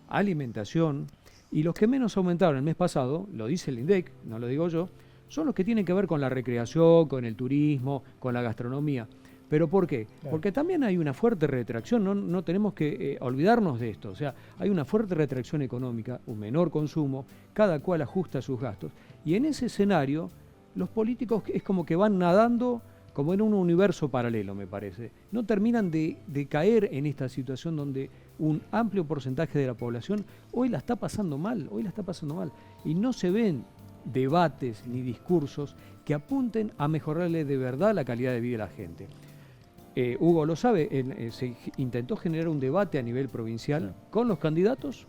alimentación, y los que menos aumentaron el mes pasado, lo dice el INDEC, no lo digo yo, son los que tienen que ver con la recreación, con el turismo, con la gastronomía. ¿Pero por qué? Claro. Porque también hay una fuerte retracción, no tenemos que olvidarnos de esto. O sea, hay una fuerte retracción económica, un menor consumo, cada cual ajusta sus gastos. Y en ese escenario, los políticos es como que van nadando como en un universo paralelo, me parece. No terminan de caer en esta situación donde un amplio porcentaje de la población hoy la está pasando mal, y no se ven debates ni discursos que apunten a mejorarle de verdad la calidad de vida a la gente. Hugo lo sabe, se intentó generar un debate a nivel provincial con los candidatos.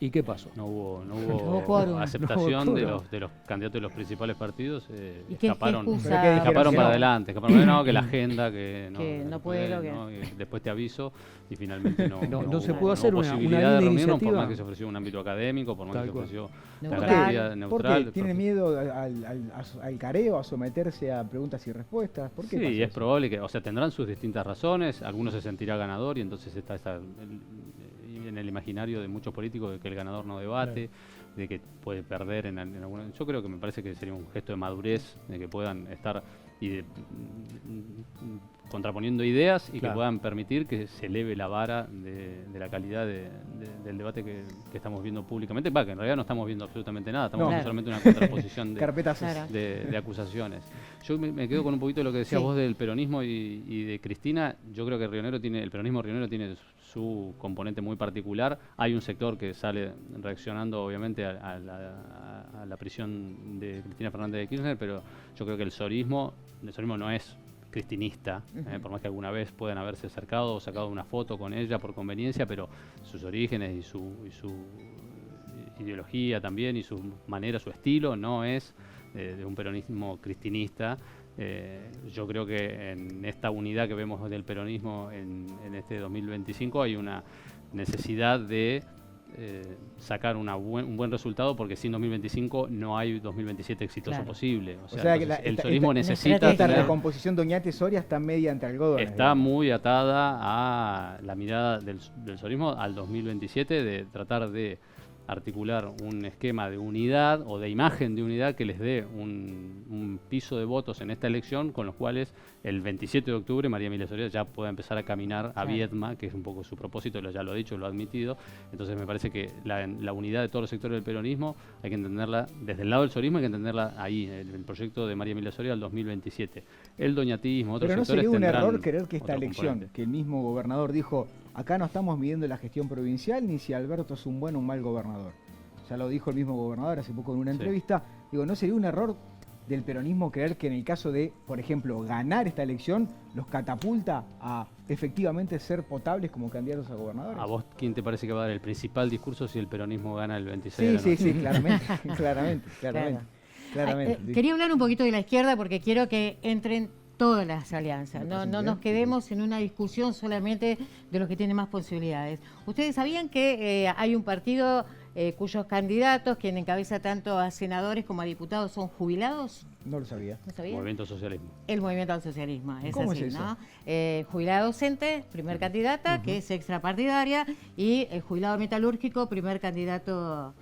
¿Y qué pasó? No hubo hubo quórum. aceptación No hubo de quórum. los candidatos de los principales partidos. ¿Y qué Escaparon, excusa? ¿Pero qué dijeron? escaparon Que para no. adelante. Escaparon, no, que la agenda, que no puedo, que- ¿no? Y después te aviso y finalmente no. No se hubo- pudo hacer hubo una posibilidad línea de de reunirnos, por iniciativa. más que se ofreció un ámbito académico, por más Tal que se cual. ofreció la Neutral. garantía ¿Por neutral. qué? ¿Tiene miedo al careo, a someterse a preguntas y respuestas? ¿Por qué pasa Sí, es eso? probable que, o sea, tendrán sus distintas razones, algunos se sentirá ganador y entonces está en el imaginario de muchos políticos de que el ganador no debate, de que puede perder en alguna... Yo creo que me parece que sería un gesto de madurez, de que puedan estar contraponiendo ideas y Claro. que puedan permitir que se eleve la vara de la calidad del debate que estamos viendo públicamente. Que en realidad no estamos viendo absolutamente nada, estamos No. viendo solamente una contraposición Carpetazos. Claro. de acusaciones. Yo me quedo con un poquito de lo que decías Sí. vos del peronismo y de Cristina. Yo creo que el peronismo rionero tiene su componente muy particular. Hay un sector que sale reaccionando obviamente a la prisión de Cristina Fernández de Kirchner, pero yo creo que el sorismo no es cristinista, por más que alguna vez puedan haberse acercado o sacado una foto con ella por conveniencia, pero sus orígenes y su ideología también y su manera, su estilo no es de un peronismo cristinista. Yo creo que en esta unidad que vemos del peronismo en este 2025 hay una necesidad de sacar un buen resultado, porque sin 2025 no hay 2027 exitoso Claro. posible. O sea que entonces la- el esta- sorismo esta- necesita Esta tener- recomposición de Oñate Soria está media entre algodones. está digamos. muy atada a la mirada del sorismo al 2027, de tratar de articular un esquema de unidad o de imagen de unidad que les dé un piso de votos en esta elección, con los cuales el 27 de octubre María Emilia Soria ya pueda empezar a caminar a Claro. Viedma, que es un poco su propósito, ya lo ha dicho, lo ha admitido. Entonces me parece que la unidad de todos los sectores del peronismo hay que entenderla desde el lado del sorismo, hay que entenderla ahí, el proyecto de María Emilia Soria al 2027. El doñatismo, otros Pero no sectores sería un tendrán error creer que esta otro elección, componente. que el mismo gobernador dijo, acá no estamos midiendo la gestión provincial ni si Alberto es un buen o un mal gobernador. Ya lo dijo el mismo gobernador hace poco en una Sí. entrevista. Digo, ¿no sería un error del peronismo creer que en el caso de, por ejemplo, ganar esta elección, los catapulta a efectivamente ser potables como candidatos a gobernadores? ¿A vos quién te parece que va a dar el principal discurso si el peronismo gana el 26 de Sí, la sí, noche? sí, claramente, claramente, claramente. Claro. claramente. Sí. Quería hablar un poquito de la izquierda porque quiero que entren todas las alianzas, Me no parece nos bien. quedemos en una discusión solamente de los que tienen más posibilidades. ¿Ustedes sabían que hay un partido cuyos candidatos, quien encabeza tanto a senadores como a diputados, son jubilados? No lo sabía. ¿No sabían? Movimiento Socialismo. El Movimiento al Socialismo, es ¿Cómo así, es eso? ¿no? Jubilada docente, primer candidata, que es extrapartidaria, y el jubilado metalúrgico, primer candidato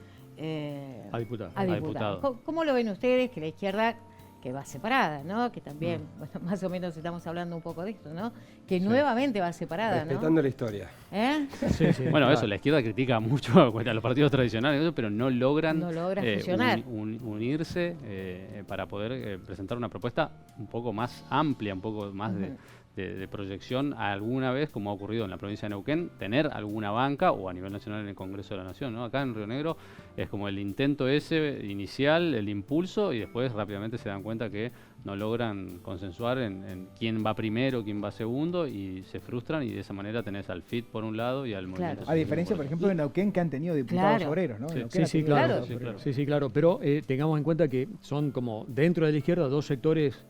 A diputado. a A diputado. diputado. ¿Cómo lo ven ustedes? Que la izquierda, que va separada, ¿no? Que también, bueno, más o menos estamos hablando un poco de esto, ¿no? Que nuevamente va separada, Respetando ¿no? la historia. ¿Eh? Sí, sí, Bueno, claro. eso, la izquierda critica mucho a los partidos tradicionales, pero no logran No logra fusionar. unirse para poder presentar una propuesta un poco más amplia, un poco más de proyección alguna vez, como ha ocurrido en la provincia de Neuquén, tener alguna banca o a nivel nacional en el Congreso de la Nación, ¿no? Acá en Río Negro es como el intento ese inicial, el impulso, y después rápidamente se dan cuenta que no logran consensuar en quién va primero, quién va segundo, y se frustran, y de esa manera tenés al FIT por un lado y al movimiento. A Socialismo diferencia, por otro. ejemplo, de Neuquén, que han tenido diputados Claro. obreros, ¿no? Sí. Neuquén ha Sí, sí, tenido claro. diputados Sí, obreros. Sí, sí, claro. Pero tengamos en cuenta que son como dentro de la izquierda dos sectores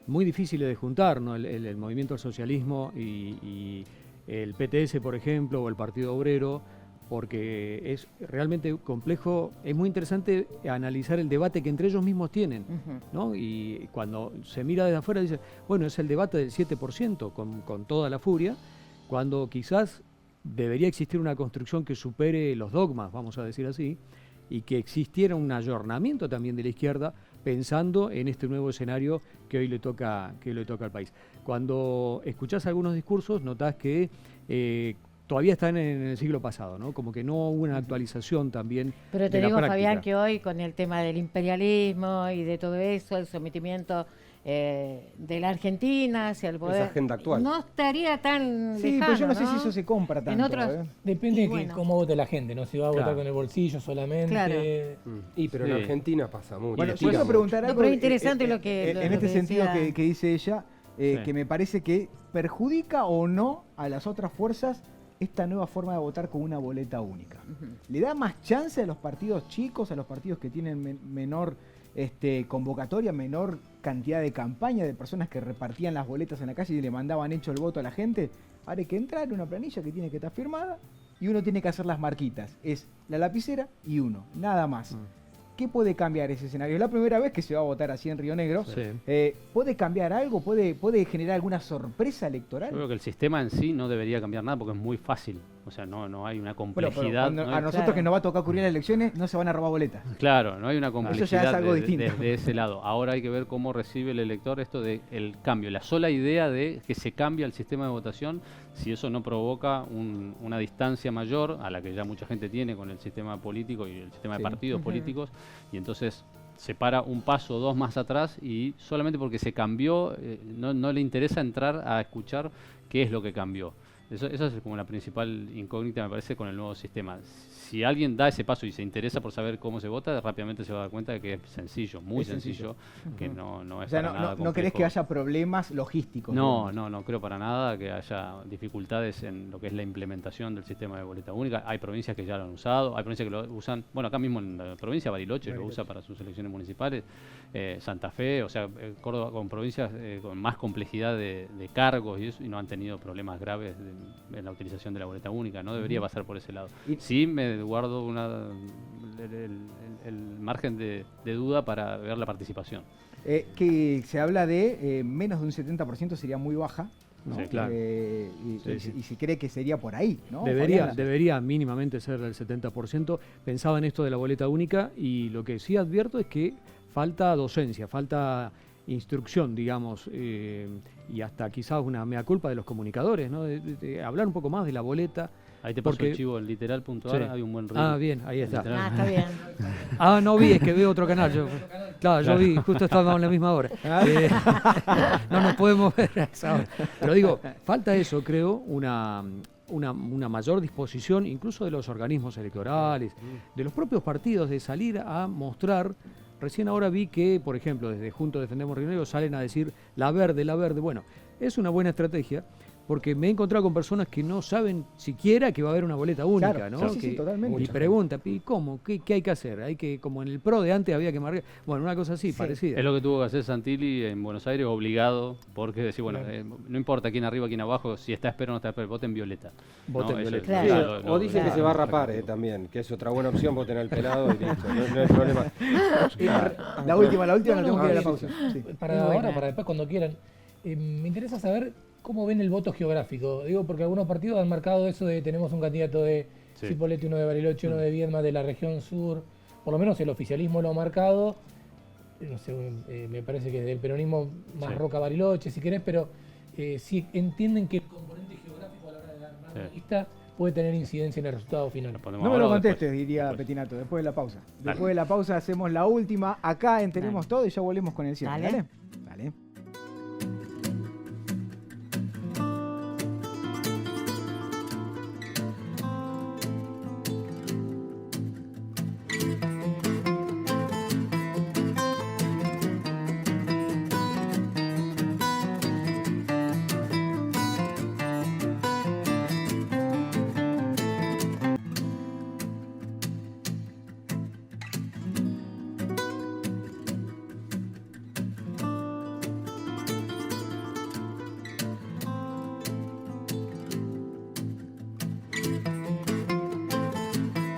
muy difíciles de juntar, ¿no? El movimiento al socialismo y el PTS, por ejemplo, o el Partido Obrero, porque es realmente complejo. Es muy interesante analizar el debate que entre ellos mismos tienen, Ujú. ¿no? Y cuando se mira desde afuera dice, bueno, es el debate del 7% con toda la furia, cuando quizás debería existir una construcción que supere los dogmas, vamos a decir así, y que existiera un ayornamiento también de la izquierda pensando en este nuevo escenario que hoy le toca al país. Cuando escuchás algunos discursos notás que todavía están en el siglo pasado, ¿no? Como que no hubo una actualización también. Pero te de la digo, práctica. Fabián, que hoy con el tema del imperialismo y de todo eso, el sometimiento de la Argentina hacia el poder, agenda actual. no estaría tan Sí, lejano, pero yo no sé si eso se compra tanto. otros- ¿eh? Depende Y de bueno. cómo vote la gente, ¿no? Si va a votar Claro. con el bolsillo solamente. Claro. Pero Sí. en Argentina pasa mucho. Bueno, le yo quiero tira preguntar No, algo. pero es interesante lo que- en lo este que sentido decía. que dice ella, Sí. que me parece que perjudica o no a las otras fuerzas esta nueva forma de votar con una boleta única. ¿Le da más chance a los partidos chicos, a los partidos que tienen menor convocatoria, menor cantidad de campaña, de personas que repartían las boletas en la calle y le mandaban hecho el voto a la gente? Ahora hay que entrar en una planilla que tiene que estar firmada y uno tiene que hacer las marquitas. Es la lapicera y uno, nada más. ¿Qué puede cambiar ese escenario? Es la primera vez que se va a votar así en Río Negro. Sí. ¿Puede cambiar algo? ¿Puede generar alguna sorpresa electoral? Yo creo que el sistema en sí no debería cambiar nada porque es muy fácil. O sea, no hay una Pero complejidad. cuando no a hay- nosotros Claro. que nos va a tocar cubrir las elecciones, no se van a robar boletas. Claro, no hay una Eso complejidad ya es algo distinto. desde ese lado. Ahora hay que ver cómo recibe el elector esto del cambio. La sola idea de que se cambia el sistema de votación, si eso no provoca una distancia mayor a la que ya mucha gente tiene con el sistema político y el sistema de Sí. partidos Ujú. políticos, y entonces se para un paso o dos más atrás y solamente porque se cambió, no le interesa entrar a escuchar qué es lo que cambió. Esa es como la principal incógnita, me parece, con el nuevo sistema. Si alguien da ese paso y se interesa por saber cómo se vota, rápidamente se va a dar cuenta de que es sencillo, muy Es sencillo. sencillo, que no O es sea, para nada no querés complejo. que haya problemas logísticos. No, digamos. no creo para nada que haya dificultades en lo que es la implementación del sistema de boleta única. Hay provincias que ya lo han usado, hay provincias que lo usan, bueno, acá mismo en la provincia Bariloche lo usa para sus elecciones municipales, Santa Fe, o sea, Córdoba con provincias con más complejidad de cargos y eso, y no han tenido problemas graves en la utilización de la boleta única. No debería pasar por ese lado. Y- Sí me guardo el margen de duda para ver la participación. Que se habla de menos de un 70% sería muy baja. ¿no? Sí, claro. Y se cree que sería por ahí, ¿no? Debería, Fabiana? debería mínimamente ser el 70%. Pensaba en esto de la boleta única y lo que sí advierto es que falta docencia, falta instrucción, digamos, y hasta quizás una mea culpa de los comunicadores, ¿no? De hablar un poco más de la boleta. Ahí te paso Porque- el chivo, el literal.ar, Sí. hay un buen reel. Ah, bien, ahí está. Literal. Ah, está bien. Ah, no vi, es que veo otro canal. Claro, yo vi, justo estábamos en la misma hora. No nos podemos ver a esa hora. Pero digo, falta eso, creo, una mayor disposición, incluso de los organismos electorales, de los propios partidos, de salir a mostrar. Recién ahora vi que, por ejemplo, desde Juntos Defendemos Río Negro salen a decir la verde, la verde. Bueno, es una buena estrategia. Porque me he encontrado con personas que no saben siquiera que va a haber una boleta única, Claro, ¿no? sí, sí, Que- totalmente. Y pregunta, ¿y cómo? ¿Qué hay que hacer? Hay que, como en el PRO de antes había que marcar. Bueno, una cosa así, Sí. parecida. Es lo que tuvo que hacer Santilli en Buenos Aires, obligado, porque decir, bueno, no importa quién arriba, quién abajo, si está espera o no está espera, voten violeta. Voten Eso violeta. es- Claro. Sí, ya lo- o dicen que claro. se va a rapar también, que es otra buena opción, voten al pelado y listo, no hay problema. La última No, nos tenemos que ir a la sí, pausa. Sí. Para Es ahora, buena. para después, cuando quieran. Me interesa saber cómo ven el voto geográfico. Digo, porque algunos partidos han marcado eso de tenemos un candidato de Sí. Cipolletti, uno de Bariloche, uno de Viedma, de la región sur. Por lo menos el oficialismo lo ha marcado. No sé, me parece que del peronismo más Sí. Roca Bariloche, si querés, pero si entienden que el componente geográfico a la hora de armar Sí. la lista puede tener incidencia en el resultado final. Lo ponemos No me lo ahora o contestes, después. diría Después. Petinato, después de la pausa. Dale. Después de la pausa hacemos la última. Acá en Tenemos Dale. Todo y ya volvemos con el cierre. Dale. Dale. Dale.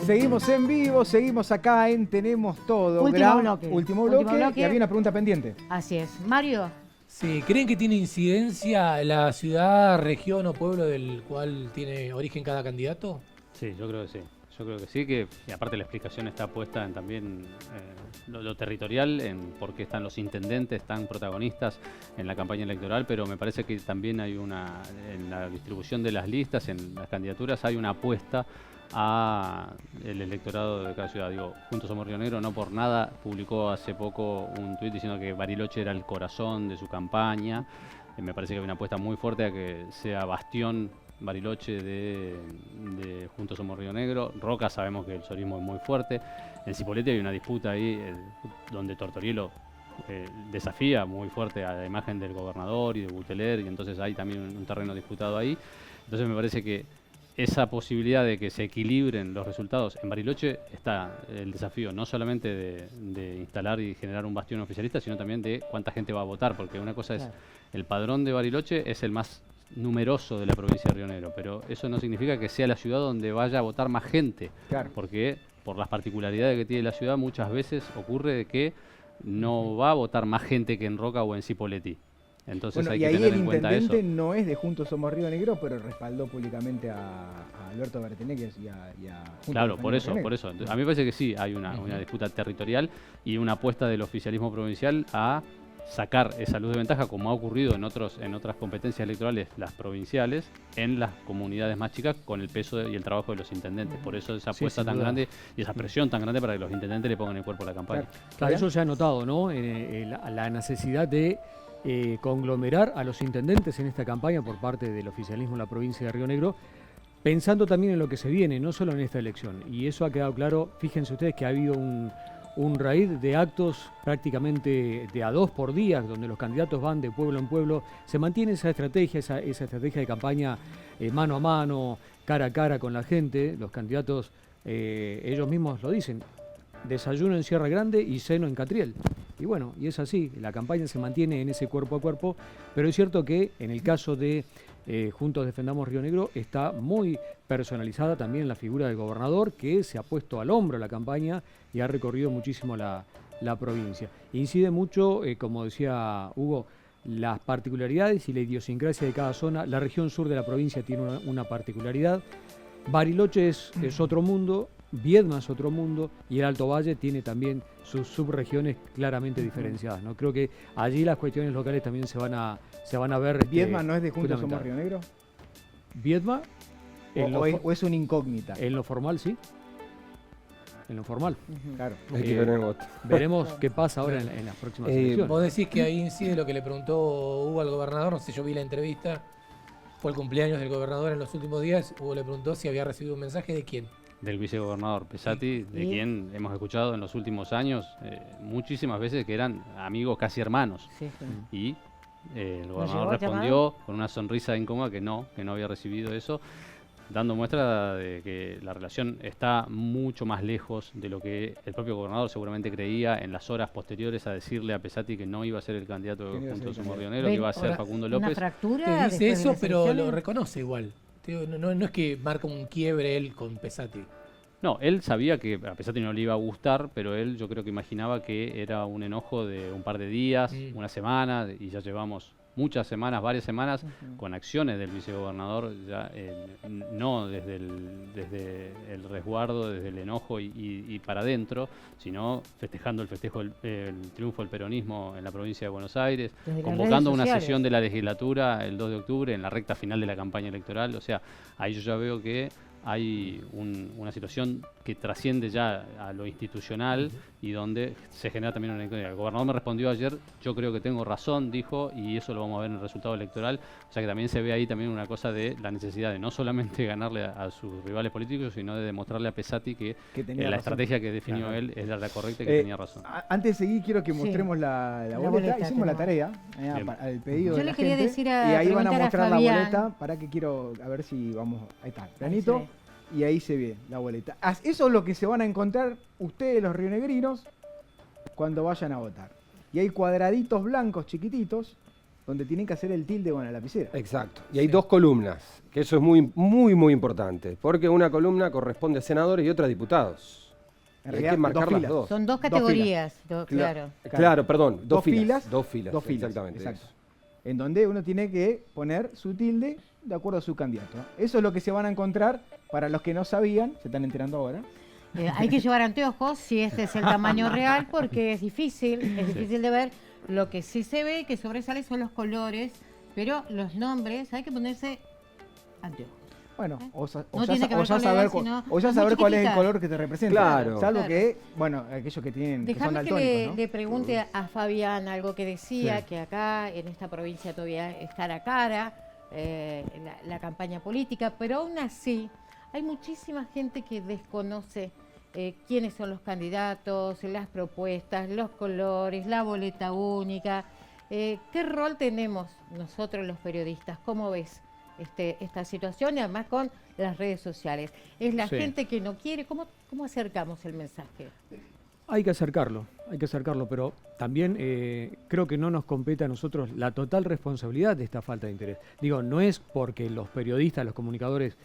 Seguimos en vivo, seguimos acá en Tenemos Todo. Último bloque. Último Último bloque. bloque. Y había una pregunta pendiente. Así es. Mario, Sí, ¿creen que tiene incidencia la ciudad, región o pueblo del cual tiene origen cada candidato? Sí, yo creo que sí. Yo creo que sí, y aparte la explicación está puesta en también lo territorial, en por qué están los intendentes tan protagonistas en la campaña electoral, pero me parece que también hay en la distribución de las listas, en las candidaturas, hay una apuesta a el electorado de cada ciudad. Digo, Juntos Somos Río Negro no por nada publicó hace poco un tuit diciendo que Bariloche era el corazón de su campaña. Me parece que hay una apuesta muy fuerte a que sea bastión Bariloche de Juntos Somos Río Negro. Roca sabemos que el sorismo es muy fuerte. En Cipolletti hay una disputa ahí donde Tortorielo desafía muy fuerte a la imagen del gobernador y de Buteler, y entonces hay también un terreno disputado ahí. Entonces me parece que esa posibilidad de que se equilibren los resultados en Bariloche está el desafío no solamente de instalar y generar un bastión oficialista, sino también de cuánta gente va a votar, porque una cosa es Claro. el padrón de Bariloche es el más numeroso de la provincia de Río Negro, pero eso no significa que sea la ciudad donde vaya a votar más gente, Claro. porque por las particularidades que tiene la ciudad muchas veces ocurre de que no va a votar más gente que en Roca o en Cipolletti. Entonces Bueno, hay y que ahí tener el en cuenta eso. intendente no es de Juntos Somos Río Negro, pero respaldó públicamente a Alberto Berteneque y a Juntos Claro, Defendemos por eso, Río Negro. por eso. A mí me parece que sí, hay una disputa territorial y una apuesta del oficialismo provincial a sacar esa luz de ventaja, como ha ocurrido en otras competencias electorales, las provinciales, en las comunidades más chicas, con el peso y el trabajo de los intendentes. Por eso esa Sí, apuesta sin tan duda. grande y esa presión tan grande para que los intendentes le pongan el cuerpo a la campaña. Claro, eso se ha notado, ¿no? La necesidad de conglomerar a los intendentes en esta campaña por parte del oficialismo en la provincia de Río Negro, pensando también en lo que se viene, no solo en esta elección. Y eso ha quedado claro, fíjense ustedes que ha habido un raíz de actos prácticamente de a 2 por día, donde los candidatos van de pueblo en pueblo. Se mantiene esa estrategia, esa estrategia de campaña mano a mano, cara a cara con la gente. Los candidatos, ellos mismos lo dicen, desayuno en Sierra Grande y ceno en Catriel. Y bueno, y es así, la campaña se mantiene en ese cuerpo a cuerpo, pero es cierto que en el caso de Juntos Defendamos Río Negro está muy personalizada también la figura del gobernador, que se ha puesto al hombro la campaña y ha recorrido muchísimo la provincia. Incide mucho, como decía Hugo, las particularidades y la idiosincrasia de cada zona. La región sur de la provincia tiene una particularidad. Bariloche es otro mundo, Viedma es otro mundo y el Alto Valle tiene también sus subregiones claramente diferenciadas, ¿no? Creo que allí las cuestiones locales también se van a ver. ¿Viedma no es de Juntos Somos fundamental. Río Negro? Viedma, ¿O es una incógnita? en lo formal sí. En lo formal. Claro. Hay que tener voto. Veremos qué pasa ahora en las próximas elecciones. Vos decís que ahí incide lo que le preguntó Hugo al gobernador, no sé, yo vi la entrevista, fue el cumpleaños del gobernador en los últimos días, Hugo le preguntó si había recibido un mensaje de quién. Del vicegobernador Pesati, de quien hemos escuchado en los últimos años muchísimas veces que eran amigos casi hermanos. Sí, sí. Y el llegó gobernador el respondió con una sonrisa incómoda que no había recibido eso, dando muestra de que la relación está mucho más lejos de lo que el propio gobernador seguramente creía en las horas posteriores a decirle a Pesati que no iba a ser el candidato Que no de iba a ser Juntos el Somos Río candidato. Negro, que iba a ser Ahora, Facundo Una López. fractura. Te después dice de eso, las pero lo elecciones. reconoce igual. No es que marca un quiebre él con Pesati. No, él sabía que a Pesati no le iba a gustar, pero él yo creo que imaginaba que era un enojo de un par de días, una semana, y ya llevamos muchas semanas, varias semanas, con acciones del vicegobernador, ya, no desde el resguardo, desde el enojo y para adentro, sino festejando el triunfo del peronismo en la provincia de Buenos Aires, Desde las convocando redes una sociales. sesión de la legislatura el 2 de octubre, en la recta final de la campaña electoral. O sea, ahí yo ya veo que hay una situación que trasciende ya a lo institucional y donde se genera también una incógnita. El gobernador me respondió ayer, yo creo que tengo razón, dijo, y eso lo vamos a ver en el resultado electoral. O sea que también se ve ahí también una cosa de la necesidad de no solamente ganarle a sus rivales políticos, sino de demostrarle a Pesati que tenía la razón. estrategia que definió Claro. él era la correcta y que tenía razón. Antes de seguir, quiero que Sí. mostremos la La boleta. boleta, Hicimos la tenemos. tarea Bien. al pedido Yo de le la quería gente. decir y ahí van a preguntar a mostrar la Fabián. boleta. Para que quiero a ver si vamos. Ahí está, planito. Ahí Y ahí se ve la boleta. Eso es lo que se van a encontrar ustedes, los rionegrinos, cuando vayan a votar. Y hay cuadraditos blancos chiquititos donde tienen que hacer el tilde con la lapicera. Exacto. Y hay dos columnas, que eso es muy, muy, muy importante, porque una columna corresponde a senadores y otra a diputados. En Hay realidad, que marcar dos las filas. dos. Son dos filas. categorías, claro. Claro, perdón, dos Dos filas. filas. Dos filas, Dos filas, exactamente. exacto. eso. En donde uno tiene que poner su tilde de acuerdo a su candidato. Eso es lo que se van a encontrar. Para los que no sabían, se están enterando ahora. Hay que llevar anteojos si este es el tamaño real porque es difícil de ver. Lo que sí se ve que sobresale son los colores, pero los nombres hay que ponerse anteojos. Bueno, o No ya tiene que ver con la saber, edad, sino o ya muy saber cuál es el chiquititas. color que te representa. Claro. Salvo Claro. que, bueno, aquellos que tienen que son Déjame que daltónicos, ¿no? le pregunte a Fabián algo que decía, Sí. que acá en esta provincia todavía es cara a cara la campaña política, pero aún así hay muchísima gente que desconoce quiénes son los candidatos, las propuestas, los colores, la boleta única. ¿Qué rol tenemos nosotros los periodistas? ¿Cómo ves esta situación? Y además con las redes sociales. Es la Sí. gente que no quiere. ¿Cómo acercamos el mensaje? Hay que acercarlo, pero también creo que no nos compete a nosotros la total responsabilidad de esta falta de interés. Digo, no es porque los periodistas, los comunicadores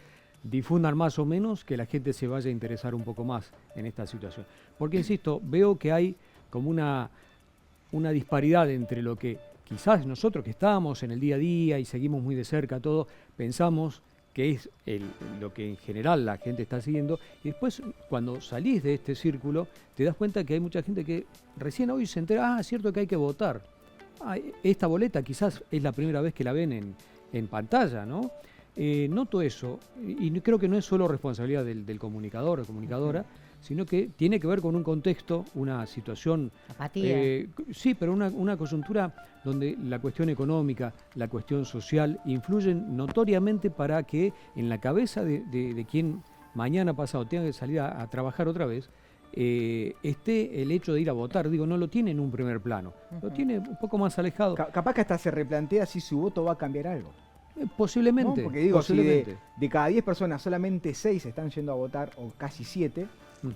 difundan más o menos que la gente se vaya a interesar un poco más en esta situación. Porque, insisto, veo que hay como una disparidad entre lo que quizás nosotros que estamos en el día a día y seguimos muy de cerca todo, pensamos que es lo que en general la gente está siguiendo, y después cuando salís de este círculo te das cuenta que hay mucha gente que recién hoy se entera, es cierto que hay que votar. Esta boleta quizás es la primera vez que la ven en pantalla, ¿no? Noto eso, y creo que no es solo responsabilidad del comunicador o comunicadora, sino que tiene que ver con un contexto, una situación... Apatía. Sí, pero una coyuntura donde la cuestión económica, la cuestión social influyen notoriamente para que en la cabeza de quien mañana pasado tenga que salir a trabajar otra vez, esté el hecho de ir a votar. Digo, no lo tiene en un primer plano, lo tiene un poco más alejado. Capaz que hasta se replantea si su voto va a cambiar algo. Posiblemente. ¿No? Porque digo, posiblemente. si de cada 10 personas solamente 6 están yendo a votar, o casi 7,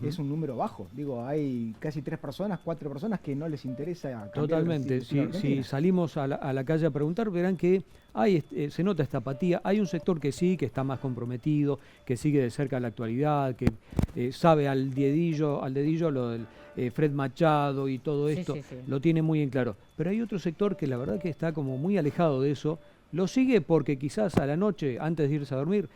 es un número bajo. Digo, hay casi 3 personas, 4 personas que no les interesa cambiar. Totalmente. Si salimos a la calle a preguntar, verán que se nota esta apatía. Hay un sector que sí, que está más comprometido, que sigue de cerca la actualidad, que sabe al dedillo lo del Fred Machado y todo esto, Sí. lo tiene muy en claro. Pero hay otro sector que la verdad que está como muy alejado de eso. Lo sigue porque quizás a la noche, antes de irse a dormir,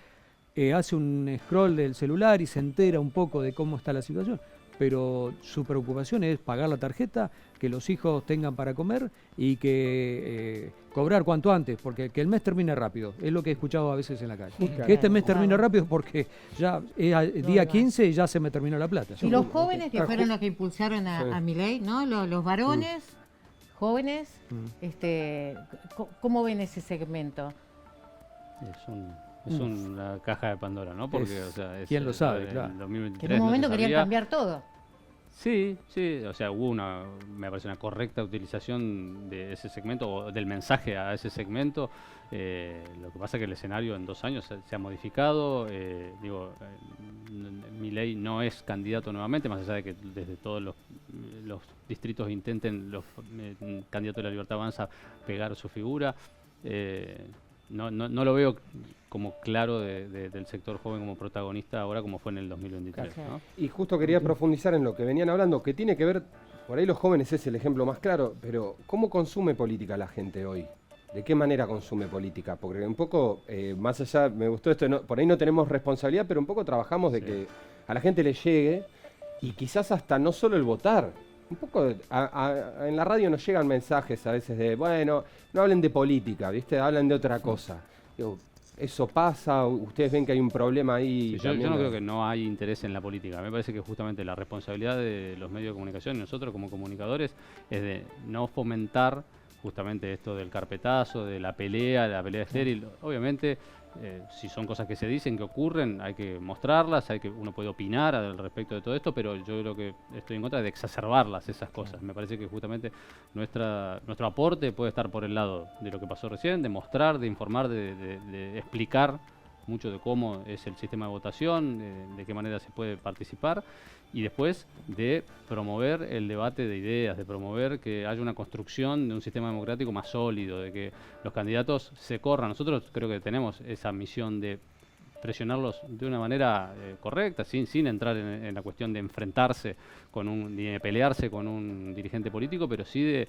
hace un scroll del celular y se entera un poco de cómo está la situación. Pero su preocupación es pagar la tarjeta, que los hijos tengan para comer y que cobrar cuanto antes, porque que el mes termine rápido. Es lo que he escuchado a veces en la calle. Claro. Que este mes termine rápido porque ya es día 15 y ya se me terminó la plata. Y los jóvenes que fueron los que impulsaron a Milei, ¿no? Los varones jóvenes, ¿cómo ven ese segmento? Es una caja de Pandora, ¿no? Porque, o sea, ¿quién lo sabe? en Claro. 2023 Que en un no se momento querían sabía. cambiar todo. Sí, o sea, hubo me parece una correcta utilización de ese segmento o del mensaje a ese segmento. Lo que pasa es que el escenario en 2 años se ha modificado. Milei no es candidato nuevamente, más allá de que desde todos los distritos intenten los candidatos de la Libertad Avanza pegar su figura. No lo veo como claro del sector joven como protagonista ahora como fue en el 2023. ¿No? Y justo quería profundizar en lo que venían hablando, que tiene que ver, por ahí los jóvenes es el ejemplo más claro, pero ¿cómo consume política la gente hoy? ¿De qué manera consume política? Porque un poco, más allá, me gustó esto, por ahí no tenemos responsabilidad, pero un poco trabajamos de que a la gente le llegue y quizás hasta no solo el votar. Un poco en la radio nos llegan mensajes a veces de, bueno, no hablen de política, ¿viste? Hablan de otra cosa. Digo, eso pasa, ustedes ven que hay un problema ahí. Sí, yo no creo que no hay interés en la política. Me parece que justamente la responsabilidad de los medios de comunicación y nosotros como comunicadores es de no fomentar justamente esto del carpetazo, de la pelea estéril. Obviamente, si son cosas que se dicen, que ocurren, hay que mostrarlas, uno puede opinar al respecto de todo esto, pero yo creo que estoy en contra de exacerbarlas esas cosas. Me parece que justamente nuestro aporte puede estar por el lado de lo que pasó recién, de mostrar, de informar, de explicar mucho de cómo es el sistema de votación, de qué manera se puede participar, y después de promover el debate de ideas, de promover que haya una construcción de un sistema democrático más sólido, de que los candidatos se corran. Nosotros creo que tenemos esa misión de presionarlos de una manera correcta, sin entrar en la cuestión de enfrentarse ni de pelearse con un dirigente político, pero sí de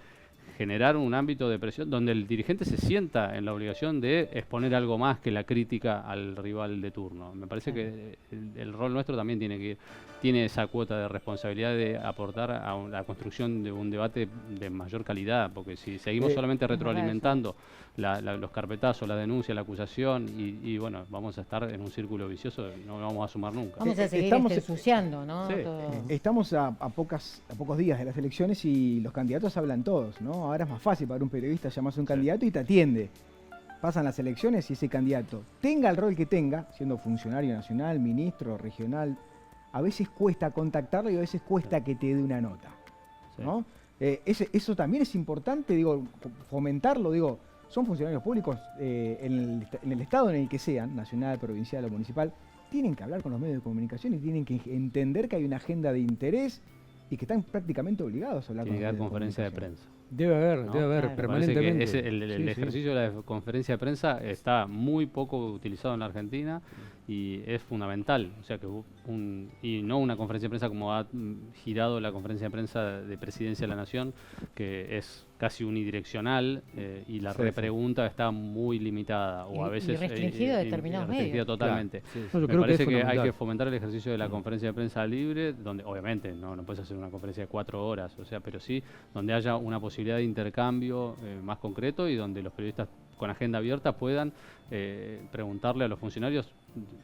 generar un ámbito de presión donde el dirigente se sienta en la obligación de exponer algo más que la crítica al rival de turno. Me parece que el rol nuestro también tiene esa cuota de responsabilidad de aportar a la construcción de un debate de mayor calidad, porque si seguimos solamente retroalimentando los carpetazos, la denuncia, la acusación, y bueno, vamos a estar en un círculo vicioso, no vamos a sumar nunca. Vamos a seguir ensuciando, ¿no? Sí. Estamos a pocos días de las elecciones y los candidatos hablan todos, ¿no? Ahora es más fácil para un periodista llamarse a un candidato y te atiende. Pasan las elecciones y ese candidato, tenga el rol que tenga, siendo funcionario nacional, ministro, regional, a veces cuesta contactarlo y a veces cuesta que te dé una nota, ¿no? Eso también es importante, digo, fomentarlo, digo, son funcionarios públicos en el estado en el que sean, nacional, provincial o municipal, tienen que hablar con los medios de comunicación y tienen que entender que hay una agenda de interés y que están prácticamente obligados a hablar con los medios de conferencia de comunicación. prensa. Debe haber Claro. permanentemente. El Sí. ejercicio de la conferencia de prensa está muy poco utilizado en la Argentina y es fundamental, o sea que y no una conferencia de prensa como ha girado la conferencia de prensa de Presidencia de la Nación, que es casi unidireccional y la repregunta está muy limitada o a veces y restringido a determinados restringida medios. totalmente. Claro. Yo Me creo que es parece que hay fundamental. que fomentar el ejercicio de la conferencia de prensa libre, donde obviamente no puedes hacer una conferencia de 4 horas, o sea, pero sí donde haya una posibilidad de intercambio más concreto y donde los periodistas con agenda abierta puedan preguntarle a los funcionarios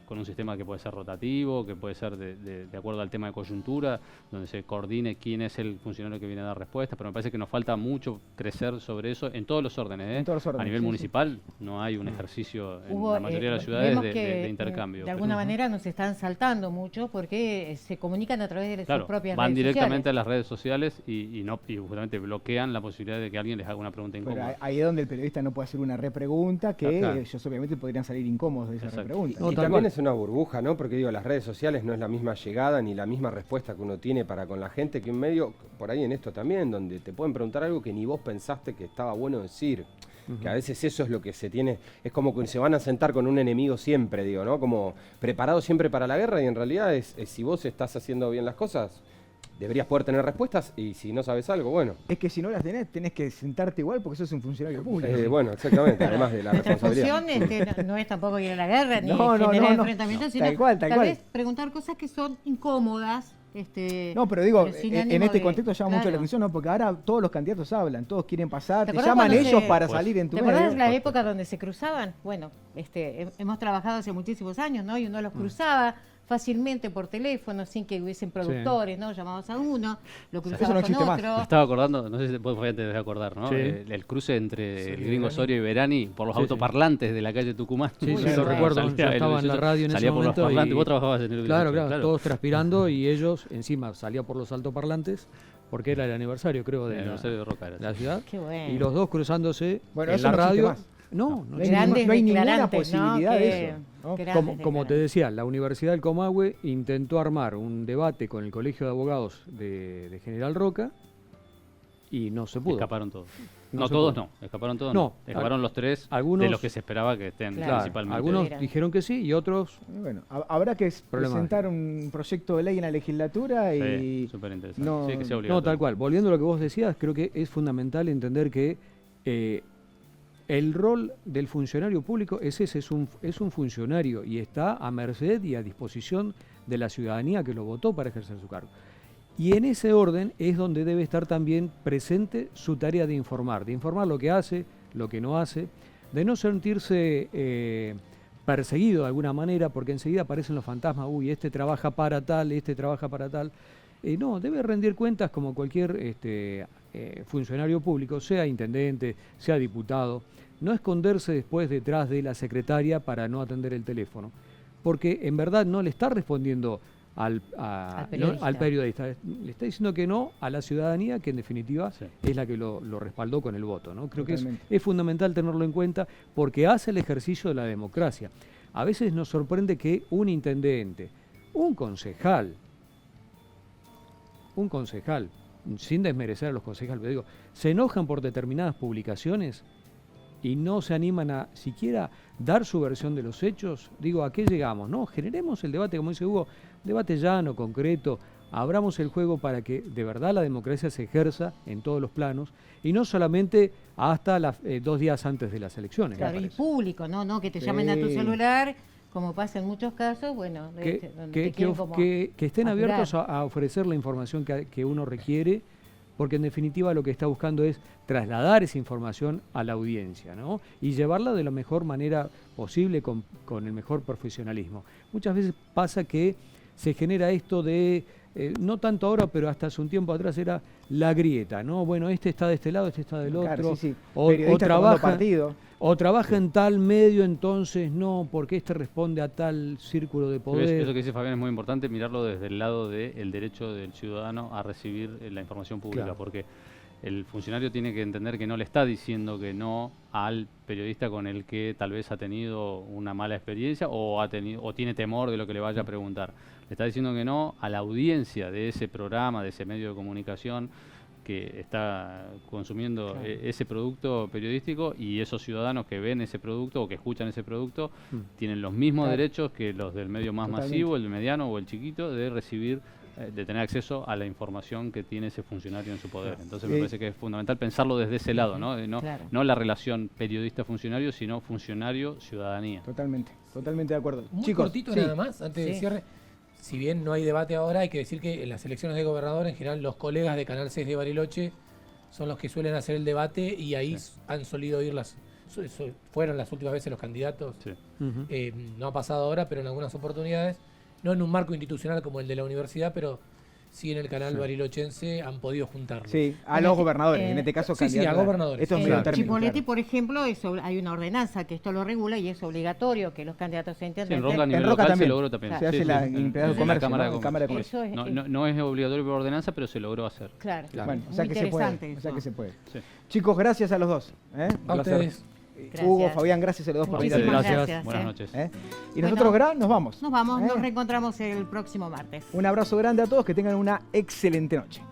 con un sistema que puede ser rotativo, que puede ser de acuerdo al tema de coyuntura, donde se coordine quién es el funcionario que viene a dar respuestas, pero me parece que nos falta mucho crecer sobre eso en todos los órdenes. En todos los órdenes, A nivel sí, municipal no hay un ejercicio en Hugo, la mayoría de las ciudades vemos de que, intercambio. de alguna manera nos están saltando mucho porque se comunican a través de Claro, sus propias van redes directamente sociales. a las redes sociales y justamente bloquean la posibilidad de que alguien les haga una pregunta Pero incómoda. ahí es donde el periodista no puede hacer una repregunta que Claro. ellos obviamente podrían salir incómodos de esa Exacto. repregunta. No, Y tal también cual. es una burbuja, ¿no? Porque digo, las redes sociales no es la misma llegada ni la misma respuesta que uno tiene para con la gente que un medio, por ahí en esto también, donde te pueden preguntar algo que ni vos pensaste que estaba bueno decir. Que a veces eso es lo que se tiene, es como que se van a sentar con un enemigo siempre, digo, ¿no? Como preparado siempre para la guerra y en realidad es si vos estás haciendo bien las cosas, deberías poder tener respuestas y si no sabes algo, bueno. Es que si no las tenés que sentarte igual porque sos un funcionario público. Bueno, exactamente, además de la Nuestra responsabilidad. función no es tampoco ir a la guerra ni No, no, generar no. enfrentamientos, Tal sino cual, tal cual. vez preguntar cosas que son incómodas. No, pero digo, sin en ánimo este de- contexto llama mucho la claro. atención, ¿no? Porque ahora todos los candidatos hablan, todos quieren pasar, ¿Te te acordás llaman cuando ellos se- para Pues, salir en tu ¿Te acordás medio. la época donde se cruzaban? Bueno, hemos trabajado hace muchísimos años, ¿no? Y uno los cruzaba fácilmente por teléfono, sin que hubiesen productores, ¿no? Llamabas a uno, lo Eso cruzabas no con existe más. otro. Me estaba acordando, no sé si vos te debes acordar, ¿no? Sí. El cruce entre Sí, el gringo Verani. Soria y Verani por los Sí, sí. autoparlantes de la calle Tucumán. Sí, Uy, sí, bueno, lo recuerdo. Salía Yo el estaba en la 18, radio en ese salía por los momento. parlantes. y- Vos trabajabas en el Claro, 18, claro, todos transpirando y ellos encima salía por los altoparlantes porque era el aniversario, creo, de El aniversario de Roca era, la sí. ciudad. Qué bueno. Y los dos cruzándose Bueno, en eso la no existe radio. más. No, No hay, Grandes no hay ninguna declarantes, ¿no? posibilidad de Que- eso. ¿no? grandes Como te declarantes. decía, la Universidad del Comahue intentó armar un debate con el Colegio de Abogados de General Roca y no se pudo. Escaparon todos. No No, se todos pudo. no, escaparon todos No, no. Escaparon los tres algunos- de los que se esperaba que estén Claro, principalmente. Algunos Eran. dijeron que sí y otros Y bueno, habrá que Problema. presentar un proyecto de ley en la legislatura y Sí, súper interesante. no- Sí, que sea no, obligatorio. tal cual. Volviendo a lo que vos decías, creo que es fundamental entender que el rol del funcionario público es ese, es un funcionario y está a merced y a disposición de la ciudadanía que lo votó para ejercer su cargo. Y en ese orden es donde debe estar también presente su tarea de informar lo que hace, lo que no hace, de no sentirse perseguido de alguna manera, porque enseguida aparecen los fantasmas, uy, este trabaja para tal, este trabaja para tal. No, debe rendir cuentas como cualquier funcionario público, sea intendente, sea diputado, no esconderse después detrás de la secretaria para no atender el teléfono, porque en verdad no le está respondiendo al periodista, le está diciendo que no a la ciudadanía, que en definitiva Sí. es la que lo respaldó con el voto, ¿no? Creo que Totalmente. es fundamental tenerlo en cuenta porque hace el ejercicio de la democracia. A veces nos sorprende que un intendente, un concejal, sin desmerecer a los concejales, pero digo, se enojan por determinadas publicaciones y no se animan a siquiera dar su versión de los hechos. Digo, ¿a qué llegamos? No, generemos el debate, como dice Hugo, debate llano, concreto, abramos el juego para que de verdad la democracia se ejerza en todos los planos y no solamente hasta 2 días antes de las elecciones. me Claro, y parece. público, ¿no? Que te llamen a tu Sí. celular, como pasa en muchos casos, bueno, donde te quieren como que estén apurar. abiertos a ofrecer la información que uno requiere, porque en definitiva lo que está buscando es trasladar esa información a la audiencia, ¿no? Y llevarla de la mejor manera posible, con el mejor profesionalismo. Muchas veces pasa que se genera esto de, no tanto ahora, pero hasta hace un tiempo atrás era la grieta, ¿no? Bueno, este está de este lado, este está del Claro, otro. sí, sí. O Periodistas tomando trabaja, partido. o trabaja en tal medio, entonces no, porque este responde a tal círculo de Creo que poder. eso que dice Fabián es muy importante, mirarlo desde el lado del derecho del ciudadano a recibir la información pública, Claro. porque el funcionario tiene que entender que no le está diciendo que no al periodista con el que tal vez ha tenido una mala experiencia o tiene temor de lo que le vaya a preguntar. Le está diciendo que no a la audiencia de ese programa, de ese medio de comunicación, que está consumiendo ese producto periodístico, y esos ciudadanos que ven ese producto o que escuchan ese producto tienen los mismos derechos que los del medio más masivo, el mediano o el chiquito, de recibir, de tener acceso a la información que tiene ese funcionario en su poder. Entonces me parece que es fundamental pensarlo desde ese lado, ¿no? No la relación periodista-funcionario, sino funcionario-ciudadanía. Totalmente de acuerdo. Muy Chicos, cortito nada más, antes de cierre. Si bien no hay debate ahora, hay que decir que en las elecciones de gobernador, en general, los colegas de Canal 6 de Bariloche son los que suelen hacer el debate, y ahí han solido ir fueron las últimas veces los candidatos. No ha pasado ahora, pero en algunas oportunidades, no en un marco institucional como el de la universidad, pero sí en el canal barilochense han podido juntarlo. Sí, a los gobernadores, en este caso a gobernadores. Esto es medio término, Chipoleti, por ejemplo, hay una ordenanza que esto lo regula y es obligatorio que los candidatos se intenten. En Roca a nivel Roca local también se logró también. Se hace la Imperio de Comercio, Cámara de ¿no? Comercio. Cámara de Comercio. Eso es, No es obligatorio por ordenanza, pero se logró hacer. Claro. Bueno, o Muy sea que se puede. interesante O sea eso. que se puede. Sí. Chicos, gracias a los dos. Un A placer. ustedes. Gracias. Hugo, Fabián, gracias a los dos por venir. Muchísimas Gracias. gracias. Buenas noches. Y nosotros, Bueno, nos vamos. Nos vamos, ¿Eh? nos reencontramos el próximo martes. Un abrazo grande a todos, que tengan una excelente noche.